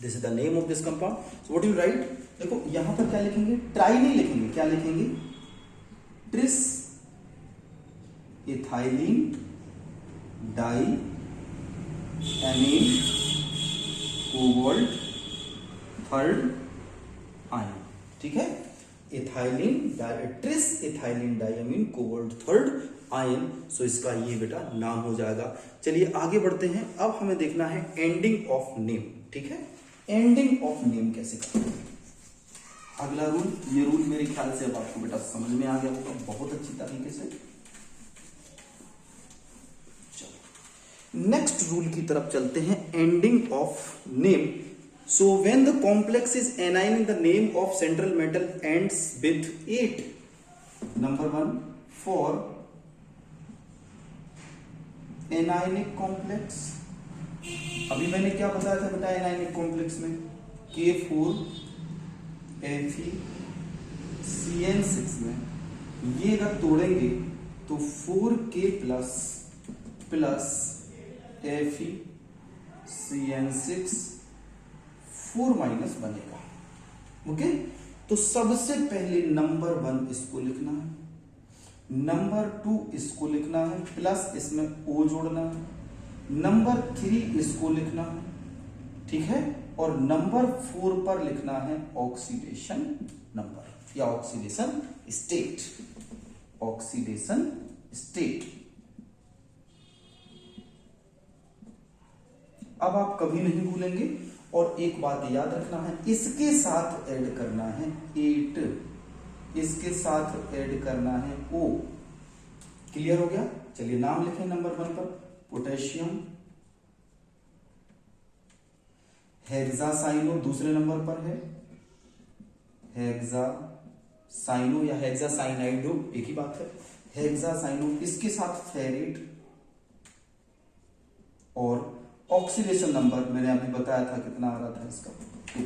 This is the name of this compound. So what you write, देखो यहां पर क्या लिखेंगे, ट्राई नहीं लिखेंगे, क्या लिखेंगे, tris ethylene die amine cobalt third ion, ठीक है, ethylene tris ethylene diamine cobalt third ion. So इसका ये बेटा नाम हो जाएगा। चलिए आगे बढ़ते हैं। अब हमें देखना है एंडिंग ऑफ नेम, ठीक है, एंडिंग ऑफ नेम कैसे करते हैं। अगला रूल, ये रूल मेरे ख्याल से अब आपको बेटा समझ में आ गया होगा बहुत अच्छी तरीके से। नेक्स्ट रूल की तरफ चलते हैं, ending of name. So when the complex is anion, the name of central metal ends with 8. Number 1 for anionic complex, अभी मैंने क्या बताया था बेटा anionic complex में, K4FeCN6 में ये अगर तोड़ेंगे तो 4K प्लस FeCN6 4 माइनस बनेगा। ओके, तो सबसे पहले नंबर 1 इसको लिखना है, नंबर 2 इसको लिखना है, प्लस इसमें O जोड़ना है, नंबर 3 इसको लिखना है, ठीक है, और नंबर 4 पर लिखना है ऑक्सीडेशन नंबर या ऑक्सीडेशन स्टेट, ऑक्सीडेशन स्टेट। अब आप कभी नहीं भूलेंगे, और एक बात याद रखना है, इसके साथ ऐड करना है 8, इसके साथ ऐड करना है O। क्लियर हो गया। चलिए नाम लिखें नंबर 1 पर, पोटेशियम हेक्सासाइनो, दूसरे नंबर पर है हेक्सासाइनो या हेक्सासाइनाइडो, एक ही बात है, हेक्सासाइनो, इसके साथ फेरेट, और ऑक्सीडेशन नंबर मैंने अभी बताया था कितना आ रहा था इसका 2।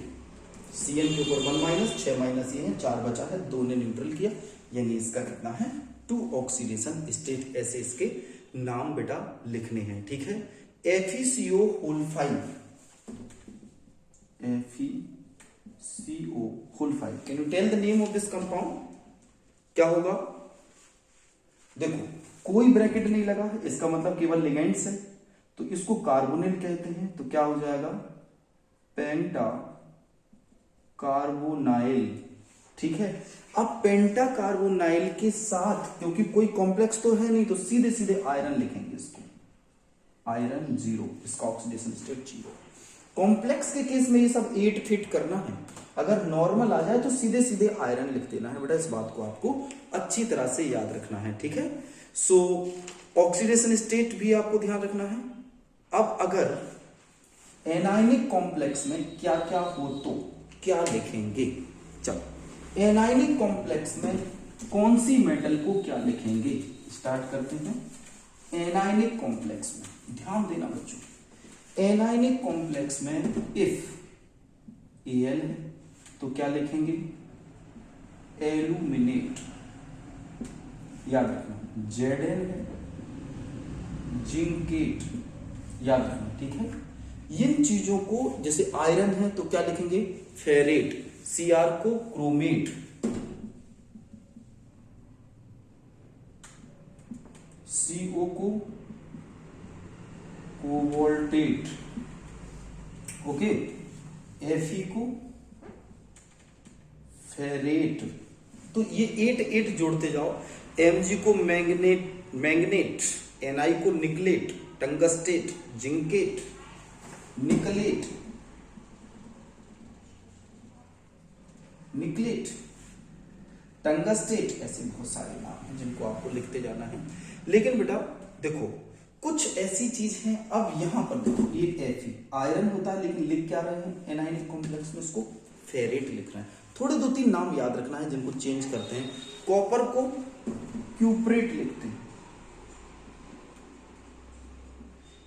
Cn के ऊपर 1 माइनस, 6 माइनस ये है, 4 बचा है, 2 ने न्यूट्रल किया, यानी इसका कितना है 2 ऑक्सीडेशन स्टेट। ऐसे इसके नाम बेटा लिखने हैं, ठीक है। FeCO whole 5, FeCO whole 5, can you tell the name of this compound? क्या होगा? देखो कोई ब्रैकेट नहीं लगा है, इसका मतलब केवल लिगेंड्स है, तो इसको कार्बोनिल कहते हैं। तो क्या हो जाएगा? पेंटा कार्बोनाइल। ठीक है, अब पेंटा कार्बोनाइल के साथ क्योंकि कोई कॉम्प्लेक्स तो है नहीं, तो सीधे सीधे आयरन लिखेंगे इसको, आयरन 0, इसका ऑक्सीडेशन स्टेट 0। कॉम्प्लेक्स के केस में ये सब 8 फिट करना है, अगर नॉर्मल आ जाए तो सीधे सीधे आयरन लिख देना है बेटा। इस बात को आपको अच्छी तरह से याद रखना है, ठीक है। सो ऑक्सीडेशन स्टेट भी आपको ध्यान रखना है। अब अगर एनायनिक कॉम्प्लेक्स में क्या क्या हो तो क्या लिखेंगे? चलो, एनायनिक कॉम्प्लेक्स में कौन सी मेटल को क्या लिखेंगे, स्टार्ट करते हैं। एनायनिक कॉम्प्लेक्स में ध्यान देना बच्चों, एनायनिक कॉम्प्लेक्स में इफ Al है तो क्या लिखेंगे? एल्यूमिनेट, याद रखना। Zn है, जिंकेट, याद रखना, ठीक है। इन चीजों को, जैसे आयरन है तो क्या लिखेंगे? फेरेट, Cr को क्रोमेट, CO को कोबाल्टेट, ओके, Fe को फेरेट। तो ये 8 जोड़ते जाओ। Mg को मैग्नेट, Ni को निकलेट, टंगस्टेट, जिंकेट, निकलेट, टंगस्टेट, ऐसे बहुत सारे नाम हैं जिनको आपको लिखते जाना है। लेकिन बेटा देखो कुछ ऐसी चीज है, अब यहां पर देखो ये Fe आयरन होता है, लेकिन लिख क्या रहे हैं एनायनिक कॉम्प्लेक्स में? इसको फेरेट लिख रहे हैं। थोड़े 2-3 नाम याद रखना है जिनको चेंज करते हैं। कॉपर को क्यूप्रेट लिखते हैं,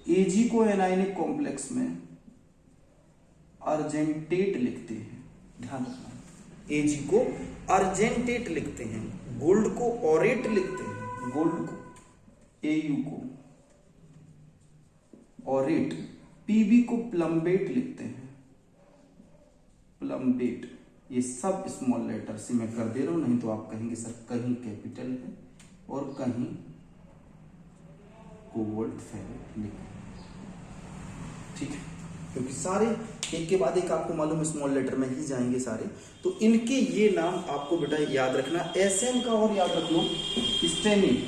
Ag को एनायनिक कॉम्प्लेक्स में अर्जेंटेट लिखते हैं, ध्यान रखना। Ag को अर्जेंटेट लिखते हैं, गोल्ड को ऑरेट लिखते हैं, गोल्ड को Au को ऑरेट, Pb को प्लम्बेट लिखते हैं, प्लम्बेट। ये सब स्मॉल लेटर से मैं कर दे रहा हूं, नहीं तो आप कहेंगे सर कहीं कैपिटल है और कहीं कोबाल्ट फेरेट लिखें, ठीक है, क्योंकि सारे एक के बाद एक आपको मालूम स्मॉल लेटर में ही जाएंगे सारे। तो इनके ये नाम आपको बेटा याद रखना। Sm का और याद रख लो, स्टेनेट,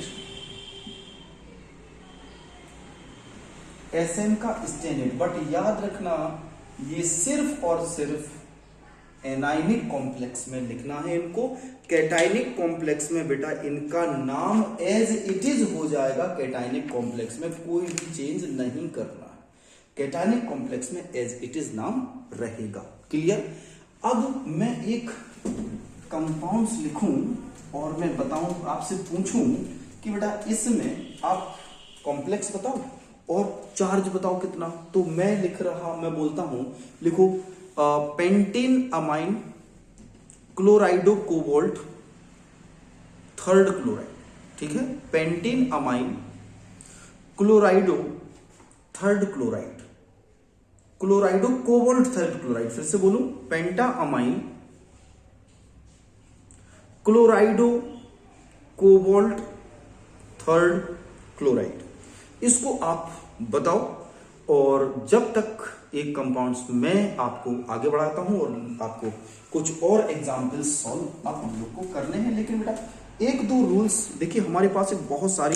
Sm का स्टेनेट। बट याद रखना ये सिर्फ और सिर्फ एनायनिक कॉम्प्लेक्स में लिखना है इनको। कैटायनिक कॉम्प्लेक्स में बेटा इनका नाम एज इट इज हो जाएगा, कैटायनिक कॉम्प्लेक्स में कोई भी चेंज नहीं करना है, कैटायनिक कॉम्प्लेक्स में एज इट इज नाम रहेगा। क्लियर? अब मैं एक कंपाउंड्स लिखूं और मैं बताऊं, आपसे पूछूं कि बेटा इसमें आप कॉम्प्लेक्स बताओ और चार्ज बताओ कितना। तो मैं बोलता हूं, लिखो pentane amine क्लोराइडो cobalt third chloride, ठीक है, pentane amine क्लोराइडो third chloride, क्लोराइडो cobalt third chloride. फिर से बोलूं, पेंटा अमाइन क्लोराइडो कोबाल्ट थर्ड क्लोराइड। इसको आप बताओ, और जब तक एक कंपाउंड्स मैं आपको आगे बढ़ाता हूं और आपको कुछ और एग्जाम्पल्स सॉल्व आप हम लोग को करने हैं। लेकिन बेटा 1-2 रूल्स देखिए, हमारे पास एक बहुत सारी,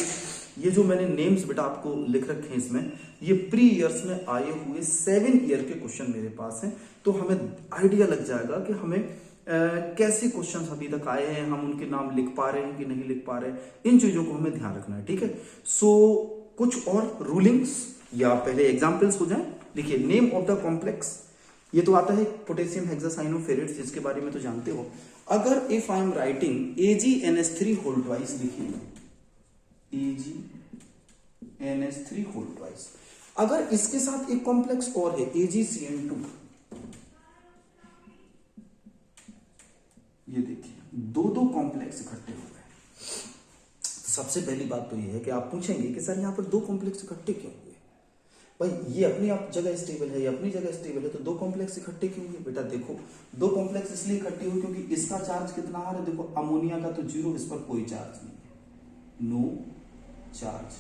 ये जो मैंने नेम्स बेटा आपको लिख रखे हैं इसमें, ये प्री ईयर्स में आए हुए 7 ईयर के क्वेश्चन मेरे पास हैं। तो हमें आइडिया लग जाएगा कि हमें कैसे क्वेश्चन अभी तक आए हैं, हम उनके नाम लिख पा रहे हैं कि नहीं लिख पा रहे हैं, इन चीजों को हमें ध्यान रखना है, ठीक है। सो कुछ और रूलिंग्स या पहले एग्जाम्पल्स हो जाए। देखिए, नेम ऑफ द कॉम्प्लेक्स, ये तो आता है पोटेशियम हेक्सासाइनोफेरेट, जिसके बारे में तो जानते हो। अगर if I am writing AgNH3 whole twice, लिखिए AgNH3 होल ट्वाइस। अगर इसके साथ एक कॉम्प्लेक्स और है AgCN2, ये देखिए 2 कॉम्प्लेक्स इकट्ठे हो गए। सबसे पहली बात तो ये है कि आप पूछेंगे कि सर यहां पर 2 कॉम्प्लेक्स इकट्ठे क्यों हुए। भाई ये अपनी आप जगह स्टेबल है, ये अपनी जगह स्टेबल है, तो दो कॉम्प्लेक्स इकट्ठे क्यों हुए बेटा? देखो दो कॉम्प्लेक्स इसलिए इकट्ठे हुए क्योंकि इसका चार्ज कितना आ रहा है, देखो अमोनिया का तो 0, इस पर कोई चार्ज नहीं है, नो चार्ज।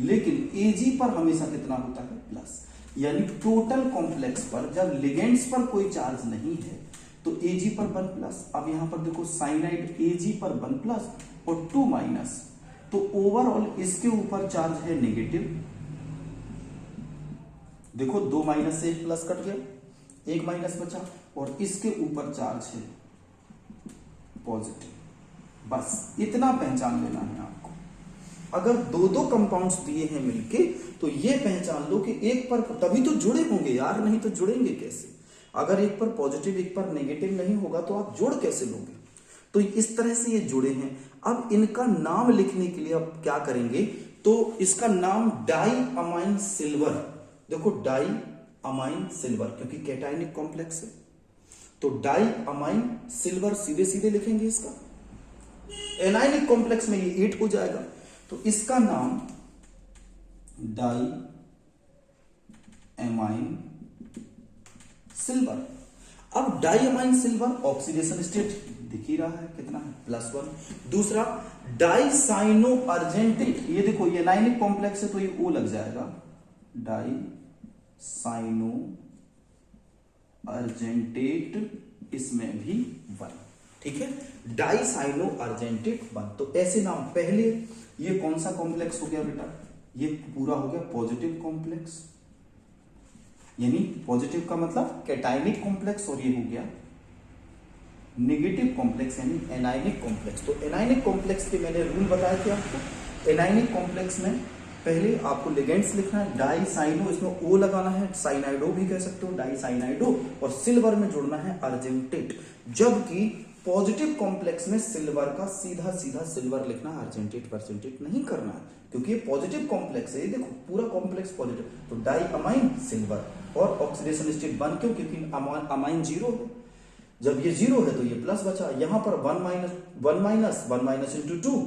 लेकिन Ag पर हमेशा कितना होता है? प्लस। यानी टोटल कॉम्प्लेक्स पर जब लिगेंड्स पर कोई चार्ज नहीं है तो Ag पर 1 प्लस। अब यहां पर देखो साइनाइड Ag पर 1 प्लस और 2 माइनस, तो ओवरऑल इसके ऊपर चार्ज है नेगेटिव। देखो 2 माइनस से 1 प्लस कट गया, 1 माइनस बचा, और इसके ऊपर चार्ज है पॉजिटिव। बस इतना पहचान लेना है आपको। अगर दो दो कंपाउंड्स दिए हैं मिलके तो ये पहचान लो कि एक पर, तभी तो जुड़े होंगे यार, नहीं तो जुड़ेंगे कैसे? अगर एक पर पॉजिटिव एक पर नेगेटिव नहीं होगा तो आप जोड़ कैसे लोगे? तो इस तरह से ये जुड़े हैं। अब इनका नाम लिखने के लिए अब क्या करेंगे, तो इसका नाम डाई अमाइन सिल्वर। देखो डाई अमाइन सिल्वर, क्योंकि कैटायनिक कॉम्प्लेक्स है तो डाई अमाइन सिल्वर सीधे सीधे लिखेंगे इसका। एनायनिक कॉम्प्लेक्स में ये 8 हो जाएगा, तो इसका नाम डाई एमाइन सिल्वर। अब diamine silver oxidation state दिख ही रहा है, कितना है? +1। दूसरा डाई साइनो अर्जेंटेट, ये देखो ये एनायनिक कॉम्प्लेक्स है तो ये O लग जाएगा, डाई साइनो अर्जेंटेट, इसमें भी 1। ठीक है, डाई साइनो अर्जेंटेट 1। तो ऐसे नाम। पहले ये कौन सा कॉम्प्लेक्स हो गया बेटा? ये पूरा हो गया पॉजिटिव कॉम्प्लेक्स, यानी पॉजिटिव का मतलब कैटायनिक कॉम्प्लेक्स, और ये हो गया नेगेटिव कॉम्प्लेक्स यानी एनायनिक कॉम्प्लेक्स। तो एनायनिक कॉम्प्लेक्स के मैंने रूल बताए थे आपको। एनायनिक कॉम्प्लेक्स में पहले आपको लिगेंड्स लिखना है, डाई साइनो, इसमें O लगाना है, साइनाइडो भी कह सकते हो, डाई साइनाइडो, और सिल्वर में जुड़ना है अर्जेंटेट। जबकि पॉजिटिव कॉम्प्लेक्स में सिल्वर का सीधा सीधा सिल्वर लिखना, अर्जेंटेट परसेंटेट नहीं करना है, क्योंकि ये पॉजिटिव कॉम्प्लेक्स है। ये देखो पूरा कॉम्प्लेक्स पॉजिटिव, तो डाई अमाइन सिल्वर। और ऑक्सीडेशन स्टेट 1 क्यों? क्योंकि अमाइन 0 है, जब ये 0 है तो ये प्लस बचा। यहां पर 1 माइनस इंटू 2,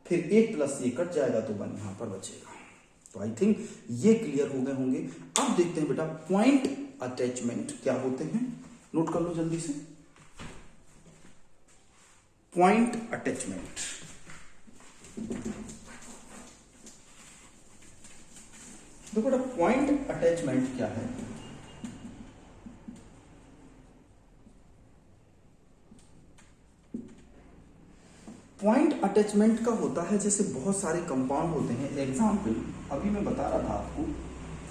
फिर 1 प्लस ये कट जाएगा तो 1 यहां पर बचेगा। तो आई थिंक ये क्लियर हो गए होंगे। अब देखते हैं बेटा पॉइंट अटैचमेंट क्या होते हैं, नोट कर लो जल्दी से। पॉइंट अटैचमेंट, देखो बेटा पॉइंट अटैचमेंट क्या है? पॉइंट अटैचमेंट का होता है जैसे बहुत सारे कंपाउंड होते हैं। एग्जाम्पल अभी मैं बता रहा था आपको,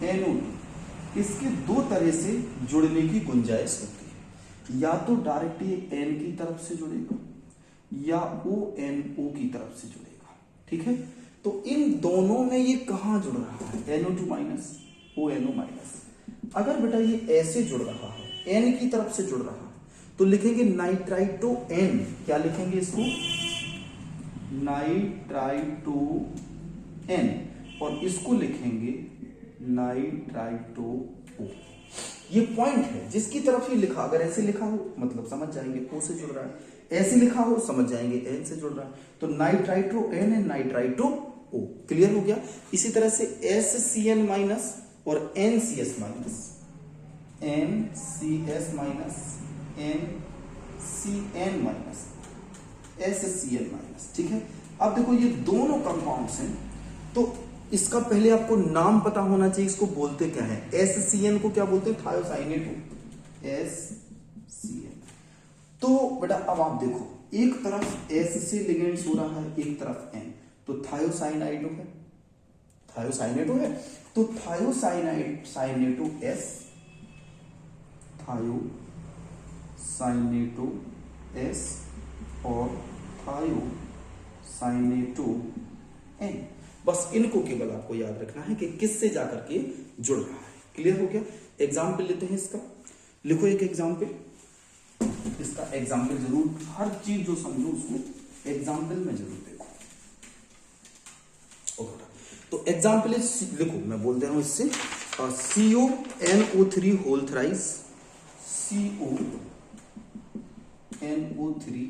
NO2, इसके 2 तरह से जुड़ने की गुंजाइश होती है। या तो डायरेक्ट ये N की तरफ से जुड़ेगा या ONO की तरफ से जुड़ेगा। ठीक है, तो इन दोनों में ये कहां जुड़ रहा है? NO2 minus ONO minus. अगर बेटा ये ऐसे जुड़ रहा है, N की तरफ से जुड़ रहा है, तो लिखेंगे नाइट्राइटो N। क्या लिखेंगे इसको? नाइट्राइटो N, और इसको लिखेंगे नाइट्राइटो O। ये पॉइंट है जिसकी तरफ ही लिखा, अगर ऐसे लिखा हो मतलब समझ जाएंगे O से जुड़ रहा है, ऐसे लिखा हो समझ जाएंगे N से जुड़ रहा है। तो nitrito N and nitrito O, clear हो गया। इसी तरह से SCN माइनस और NCS minus, NCS minus, NCN minus, SCN minus. ठीक है, अब देखो ये दोनों कंपाउंड्स हैं, तो इसका पहले आपको नाम पता होना चाहिए, इसको बोलते क्या है? SCN को क्या बोलते हैं? Thiocyanato, SCN। तो बेटा अब आप देखो, एक तरफ S से लिगेंड्स हो रहा है, एक तरफ N, तो थायोसाइनाइडो है, थायोसाइनेटो है, तो थायोसाइनेटो S, थायोसाइनेटो S और थायोसाइनेटो N। बस इनको केवल आपको याद रखना है कि किससे जाकर के जुड़ रहा है। क्लियर हो गया? एग्जाम्पल लेते हैं इसका, लिखो एक एग्जाम्पल। इसका एग्जाम्पल जरूर, हर चीज जो समझो उसको एग्जाम्पल में जरूर देखो। ओके, तो एग्जाम्पल लिखो, मैं बोल दे रहा हूं इससे, CONO3 whole thrice, CONO3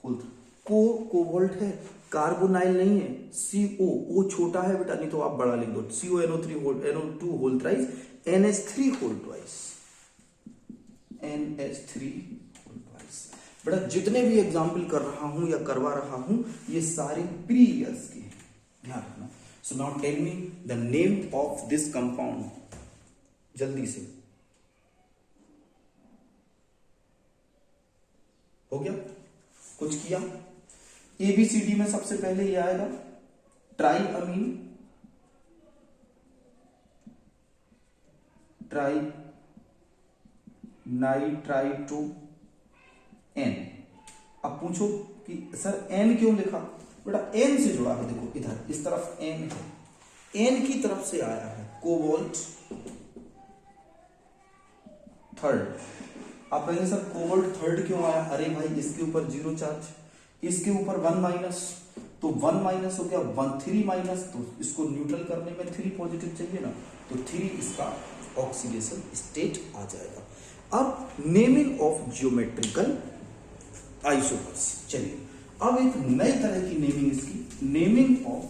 whole thrice. Cobalt है, कार्बोनाइल नहीं है, CO ओ छोटा है बेटा, नहीं तो आप बड़ा लिख दो, CONO3 NO2 whole thrice, NH3 whole twice, NH3 whole twice. बेटा जितने भी एग्जाम्पल कर रहा हूं या करवा रहा हूं ये सारे प्रीवियस के, ध्यान रखना। So now tell me the name of this compound, जल्दी से। हो गया? कुछ किया? ABCD में सबसे पहले ये आएगा ट्राईअमीन, ट्राई नाइट्राइटो N। अब पूछो कि सर N क्यों लिखा? बेटा N से जुड़ा है, देखो इधर इस तरफ N है, N की तरफ से आया है कोबाल्ट थर्ड। आप कहेंगे सर कोबाल्ट थर्ड क्यों आया? अरे भाई इसके ऊपर 0 चार्ज, इसके ऊपर 1 माइनस, तो 1 माइनस हो गया 1, 3 माइनस, तो इसको न्यूट्रल करने में 3 पॉजिटिव चाहिए ना, तो 3 इसका ऑक्सीडेशन स्टेट आ जाएगा। अब नेमिंग ऑफ जियोमेट्रिकल आइसोमर्स, चलिए अब एक नई तरह की नेमिंग इसकी, naming of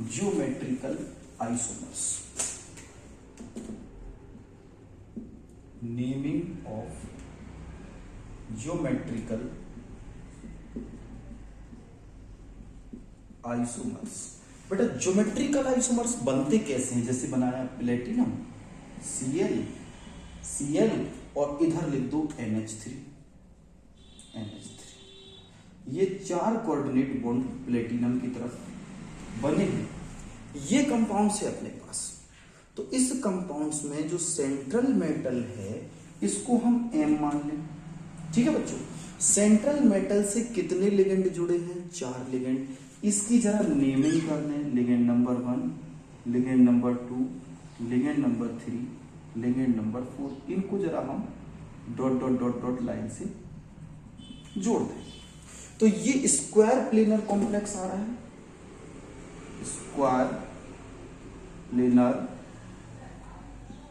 geometrical isomers, naming of geometrical isomers. बेटा ज्योमेट्रिकल आइसोमर्स बनते कैसे हैं? जैसे बनाया प्लेटिनम Cl और इधर लिख दो NH3, ये 4 कोऑर्डिनेट बॉन्ड प्लेटिनम की तरफ बने हैं। ये कंपाउंड है अपने पास, तो इस कंपाउंड्स में जो सेंट्रल मेटल है इसको हम M मान लें, ठीक है बच्चों। सेंट्रल मेटल से कितने लिगेंड जुड़े हैं? 4 लिगेंड। इसकी जरा नेमिंग कर दें, ligand number 1, ligand number 2, ligand number 3, ligand number 4, इनको जरा हम dot dot dot dot line से जोड़ दें। तो ये स्क्वायर प्लेनर कॉम्प्लेक्स आ रहा है, स्क्वायर प्लेनर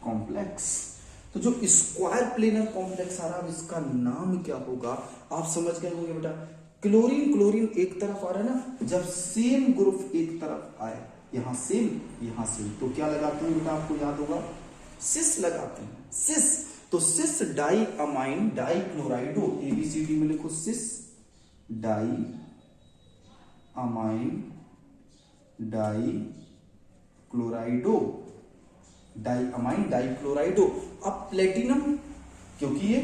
कॉम्प्लेक्स। तो जो स्क्वायर प्लेनर कॉम्प्लेक्स आ रहा है इसका नाम क्या होगा? आप समझ गए होंगे बेटा, क्लोरीन क्लोरीन एक तरफ आ रहा है ना, जब सेम ग्रुप एक तरफ आए, यहां सेम यहां सेम, तो क्या लगाते हैं बेटा? आपको याद होगा सिस लगाते हैं, सिस। तो सिस डाई अमाइन डाई क्लोराइडो, ABCD में लिखो सिस die amine die क्लोराइडो, die amine die क्लोराइडो। अब प्लेटिनम, क्योंकि ये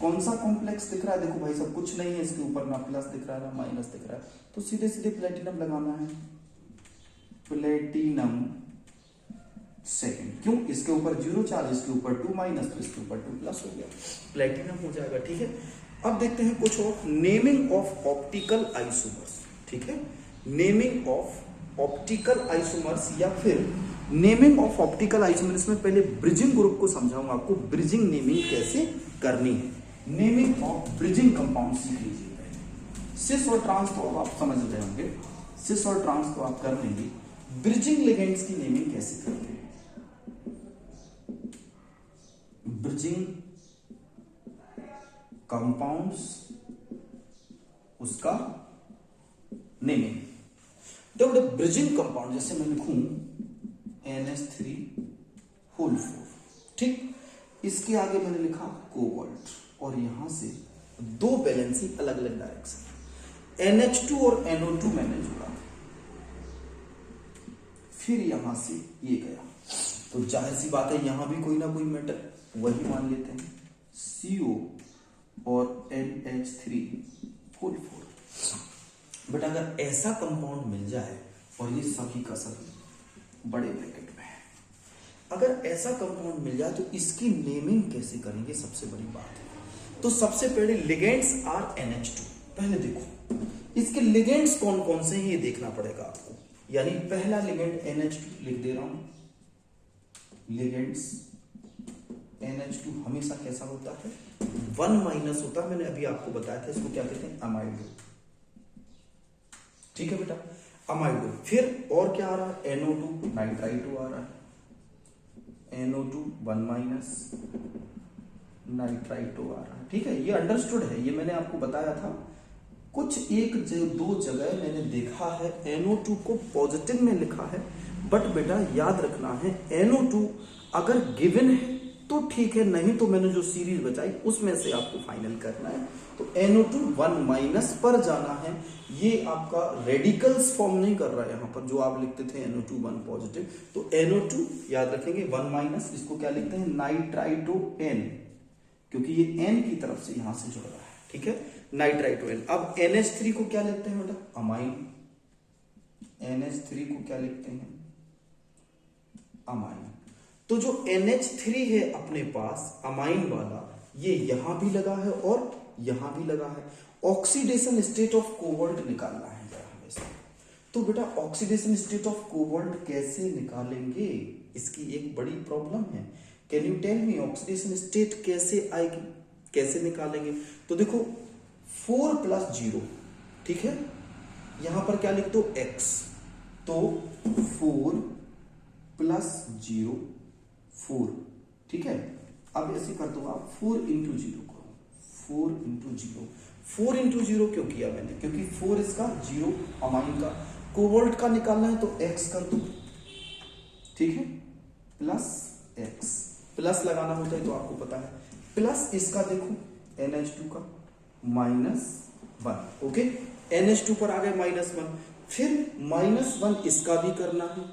कौन सा कॉम्प्लेक्स दिख रहा है? देखो भाई सब कुछ नहीं है इसके ऊपर, ना प्लस दिख रहा है ना माइनस दिख रहा है, तो सीधे सीधे प्लेटिनम लगाना है, प्लेटिनम सेकंड। क्यों? इसके ऊपर 0 चार्ज, इसके ऊपर 2 माइनस, तो इसके ऊपर 2 प्लस हो गया, प्लेटिनम हो जाएगा, ठीक है। अब देखते हैं कुछ और, नेमिंग ऑफ ऑप्टिकल आइसोमर्स, ठीक है। नेमिंग ऑफ ऑप्टिकल आइसोमर्स या फिर नेमिंग ऑफ ऑप्टिकल आइसोमर्स में पहले ब्रिजिंग ग्रुप को समझाऊंगा आपको, ब्रिजिंग नेमिंग कैसे करनी है। नेमिंग ऑफ ब्रिजिंग कंपाउंड सीख लीजिए। सिस और ट्रांस तो अब आप समझ रहे होंगे, सिस और ट्रांस तो आप कर लेंगे। ब्रिजिंग लिगेंड्स की नेमिंग कैसे करते हैं? ब्रिजिंग कंपाउंड्स, उसका नेमिंग। देखो ब्रिजिंग कंपाउंड जैसे मैं लिखूं NH3 होल 4, ठीक। इसके आगे मैंने लिखा कोबाल्ट, और यहां से 2 वैलेंसी अलग अलग डायरेक्शन, NH2 और NO2 मैंने जोड़ा, फिर यहां से ये गया, तो जाहिर सी बात है यहां भी कोई ना कोई मेटल, वही मान लेते हैं CO और NH3 होल 4। बट अगर ऐसा कंपाउंड मिल जाए, और ये सभी का सभी बड़े ब्रैकेट में है, अगर ऐसा कंपाउंड मिल जाए तो इसकी नेमिंग कैसे करेंगे, सबसे बड़ी बात है। तो सबसे पहले लिगेंड्स आर NH2, पहले देखो इसके लिगेंड्स कौन कौन से हैं ये देखना पड़ेगा आपको। यानी पहला लिगेंड NH2 लिख दे रहा हूं, लिगेंड्स NH2 हमेशा कैसा होता है? 1 माइनस होता है, मैंने अभी आपको बताया था, इसको क्या कहते हैं? अमाइडो, ठीक है बेटा, अमाइडो। फिर और क्या आ रहा है? NO2 नाइट्राइटो आ रहा है, NO2 1 माइनस नाइट्राइटो आ रहा है, ठीक है। ये अंडरस्टूड है, ये मैंने आपको बताया था कुछ एक दो जगह मैंने देखा है NO2 को पॉजिटिव में लिखा है, बट बेटा याद रखना है NO2 अगर गिवन है तो ठीक है, नहीं तो मैंने जो सीरीज बताई उसमें से आपको फाइनल करना है। तो NO2 1 माइनस पर जाना है। ये आपका रेडिकल्स फॉर्म नहीं कर रहा है यहाँ पर, जो आप लिखते थे NO2 1 पॉजिटिव, तो NO2 याद रखेंगे 1 माइनस, इसको क्या लिखते हैं नाइट्राइटो N, क्योंकि ये N की तरफ से यहां से जुड़ रहा है, ठीक है, नाइट्राइटो N। अब NH3 को क्या लिखते हैं बेटा अमाइन, NH3 को क्या लिखते हैं अमाइन। तो जो NH3 है अपने पास अमाइन वाला, ये यहां भी लगा है और यहां भी लगा है। ऑक्सीडेशन स्टेट ऑफ कोबाल्ट निकालना है जरा हमेशा। तो बेटा ऑक्सीडेशन स्टेट ऑफ कोबाल्ट कैसे निकालेंगे, इसकी एक बड़ी प्रॉब्लम है। Can you tell me oxidation state कैसे आएगी, कैसे निकालेंगे? तो देखो 4 + 0, ठीक है, यहां पर क्या लिख दो x, तो 4 + 0 4, ठीक है। अब ऐसे कर दो आप 4 × 0 करो, 4 × 0। 4 × 0 क्यों किया मैंने, क्योंकि 4 इसका 0 अमाइन का, कोबाल्ट का निकालना है तो x कर दो, ठीक है, प्लस x, प्लस लगाना होता है तो आपको पता है, प्लस इसका देखो NH2 का -1, ओके, NH2 पर आ गए -1, फिर -1 इसका भी करना है,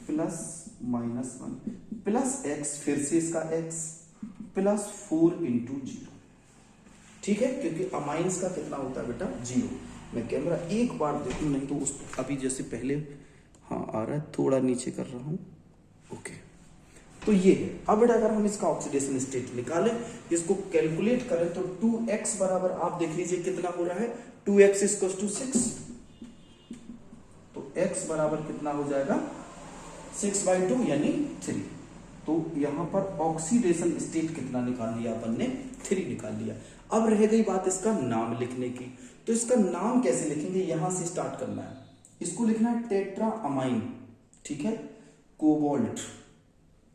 प्लस -1 प्लस x, फिर से इसका x, प्लस 4 × 0, ठीक है, क्योंकि अमाइंस का कितना होता है बेटा 0। मैं कैमरा एक बार देखूं, नहीं तो उस अभी जैसे पहले हाँ आ रहा है, थोड़ा नीचे कर रहा हूं, ओके। तो ये है। अब बेटा अगर हम इसका ऑक्सीडेशन स्टेट निकालें, इसको कैलकुलेट करें, तो 2x बराबर आप देख लीजिए कितना हो रहा है, 2x = 6, तो x बराबर कितना हो जाएगा 6/2 यानी 3। तो यहां पर ऑक्सीडेशन स्टेट कितना निकाल लिया अपन ने, 3 निकाल लिया। अब रह गई बात इसका नाम लिखने की, तो इसका नाम कैसे लिखेंगे, यहां से स्टार्ट करना है। इसको लिखना है टेट्रा अमाइन, ठीक है, कोबाल्ट,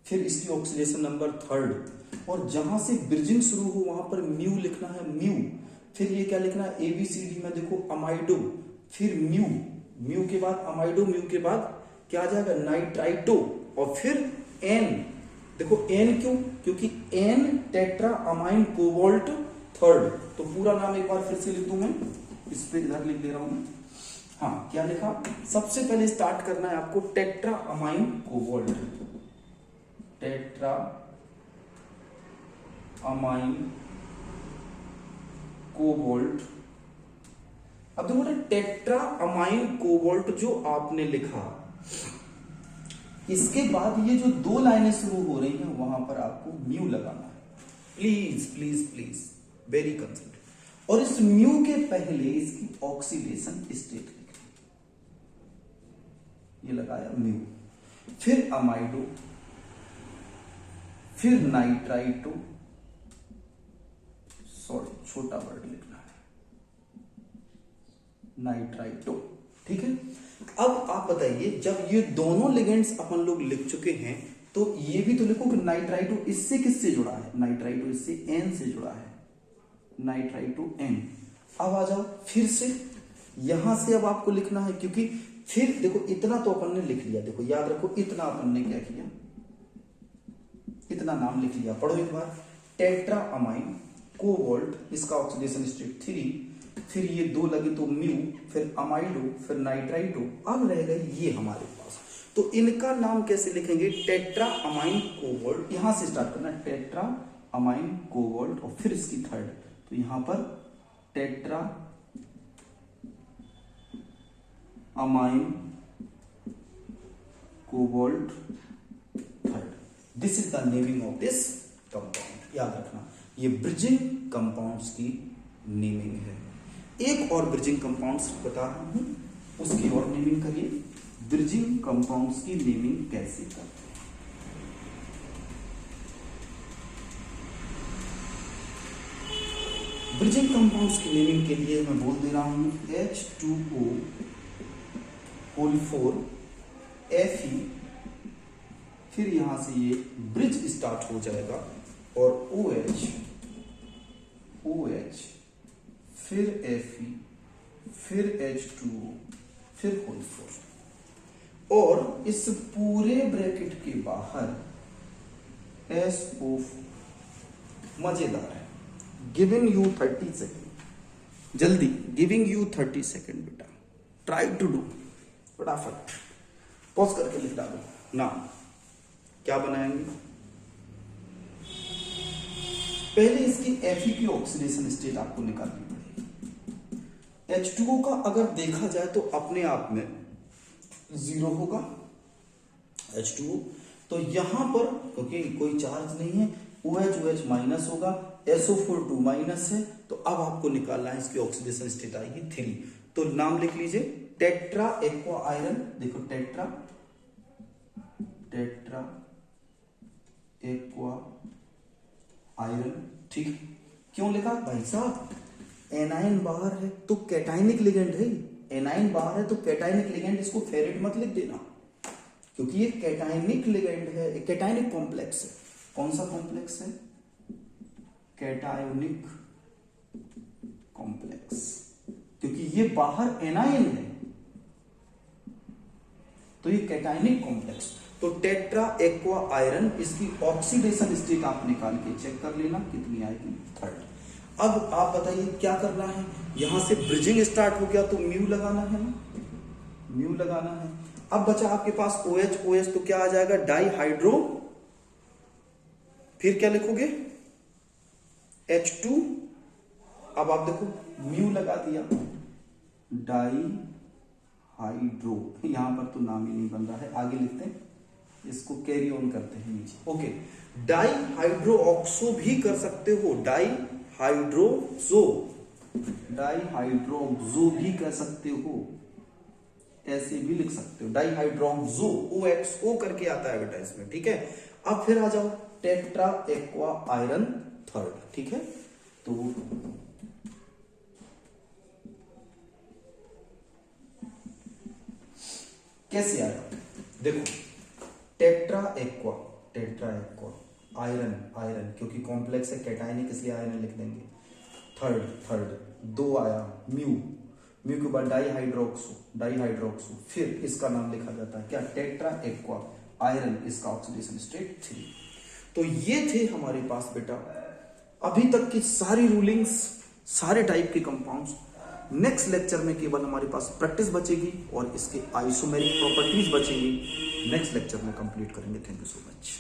फिर इसकी ऑक्सीडेशन नंबर 3rd, और जहां से ब्रिजिंग शुरू हो वहां पर म्यू लिखना है, म्यू, फिर ये क्या लिखना है ABCD में देखो अमाइडो, फिर म्यू, म्यू के बाद अमाइडो, म्यू के बाद क्या आ जाएगा नाइट्राइटो, और फिर N, देखो N क्यों, क्योंकि N tetra amine cobalt 3rd। तो पूरा नाम एक बार फिर से लिख दूं मैं, इस पे इधर लिख दे रहा हूं। हाँ क्या लिखा, सबसे पहले स्टार्ट करना है आपको tetra amine cobalt, tetra amine cobalt. अब देखो ना टेट्रा अमाइन कोबाल्ट जो आपने लिखा, इसके बाद ये जो 2 लाइनें शुरू हो रही हैं वहां पर आपको म्यू लगाना है, please please please, very concentrate. और इस म्यू के पहले इसकी ऑक्सीडेशन स्टेट लिखनी, ये लगाया म्यू, फिर अमाइडो, फिर नाइट्राइटो, सॉरी छोटा वर्ड लिखना है, नाइट्राइटो, ठीक है। अब आप बताइए, जब ये दोनों लिगेंड्स अपन लोग लिख चुके हैं, तो ये भी तो लिखो कि नाइट्राइटो इससे किससे जुड़ा है, नाइट्राइटो इससे N से जुड़ा है, नाइट्राइटो N। अब आ जाओ फिर से, यहां से अब आपको लिखना है, क्योंकि फिर देखो इतना तो अपन ने लिख लिया, देखो याद रखो इतना अपन ने क्या किया, इतना नाम लिख लिया, पढ़ो एक बार, टेट्रा अमाइन कोबाल्ट, इसका ऑक्सीडेशन स्टेट 3, फिर ये 2 लगे तो म्यू, फिर अमाइडो, फिर नाइट्राइटो। अब रह गए ये हमारे पास, तो इनका नाम कैसे लिखेंगे, टेट्रा अमाइन कोबाल्ट, यहां से स्टार्ट करना है, टेट्रा अमाइन कोबाल्ट, और फिर इसकी 3rd, तो यहां पर tetra amine cobalt 3rd। This is the naming of this compound, याद रखना ये ब्रिजिंग कंपाउंड्स की नेमिंग है। एक और ब्रिजिंग कंपाउंड्स बता रहा हूं, उसकी और नेमिंग करिए, ब्रिजिंग कंपाउंड्स की नेमिंग कैसे करते हैं। ब्रिजिंग कंपाउंड्स की नेमिंग के लिए मैं बोल दे रहा हूं H2O होल 4 Fe, फिर यहां से ये ब्रिज स्टार्ट हो जाएगा, और OH, फिर Fe, फिर H2O, फिर होल 4 और इस पूरे ब्रैकेट के बाहर SO4। मजेदार है। गिविंग यू 30 सेकेंड, जल्दी, गिविंग यू 30 सेकेंड बेटा, ट्राई टू डू, फटाफट पॉज करके लिख डालो ना। क्या बनाएंगे? पहले इसकी Fe की ऑक्सीडेशन स्टेट आपको निकालनी पड़ेगी। H2O का अगर देखा जाए तो अपने आप में 0 होगा H2O, तो यहां पर क्योंकि कोई चार्ज नहीं है OH माइनस होगा, SO4 2 माइनस है, तो अब आपको निकालना है इसकी ऑक्सीडेशन स्टेट आएगी 3। तो नाम लिख लीजिए टेट्रा एक्वा आयरन। देखो टेट्रा एक्वा आयरन, ठीक है। क्यों लिखा भाई साहब? एनाइन बाहर है तो कैटाइनिक लिगेंड है, एनाइन बाहर है तो कैटाइनिक लिगेंड, इसको फेरेट मत लिख देना क्योंकि ये कैटाइनिक लिगेंड है, कैटाइनिक कॉम्प्लेक्स है। कौन सा कॉम्प्लेक्स है? कैटायोनिक कॉम्प्लेक्स, क्योंकि ये बाहर एनाइन है तो ये कैटाइनिक कॉम्प्लेक्स। तो टेट्रा एक्वा आयरन, इसकी ऑक्सीडेशन स्टेट आप निकाल के चेक कर लेना कितनी आएगी, 3rd। अब आप बताइए क्या करना है? यहां से ब्रिजिंग स्टार्ट हो गया तो म्यू लगाना है ना, म्यू लगाना है। अब बचा आपके पास OH, तो क्या आ जाएगा? डाई हाइड्रो, फिर क्या लिखोगे? H2। अब आप देखो म्यू लगा दिया, डाई हाइड्रो, यहां पर तो नाम ही नहीं बन रहा है, आगे लिखते हैं, इसको कैरी ऑन करते हैं नीचे। ओके, डाई हाइड्रो ऑक्सो भी कर सकते हो, डाई हाइड्रोक्सो भी कह सकते हो, ऐसे भी लिख सकते हो, डाई हाइड्रोक्सो, OXO करके आता है बेटा इसमें, ठीक है। अब फिर आ जाओ टेट्रा एक्वा आयरन 3rd, ठीक है। तो कैसे आया? देखो टेट्रा एक्वा आयरन क्योंकि कॉम्प्लेक्स है कैटाइनिक, इसलिए आयरन लिख देंगे। 3rd 2 आया म्यू के बाद डाई हाइड्रोक्सो, फिर इसका नाम लिखा जाता है क्या? टेट्रा एक्वा आयरन, इसका ऑक्सीडेशन स्टेट 3। तो ये थे हमारे पास बेटा अभी तक की सारी रूलिंग्स, सारे टाइप के कंपाउंड्स। नेक्स्ट लेक्चर में केवल हमारे पास प्रैक्टिस बचेगी और इसके आइसोमेरिक प्रॉपर्टीज बचेंगी। नेक्स्ट लेक्चर में कंप्लीट करेंगे। Thank you so much.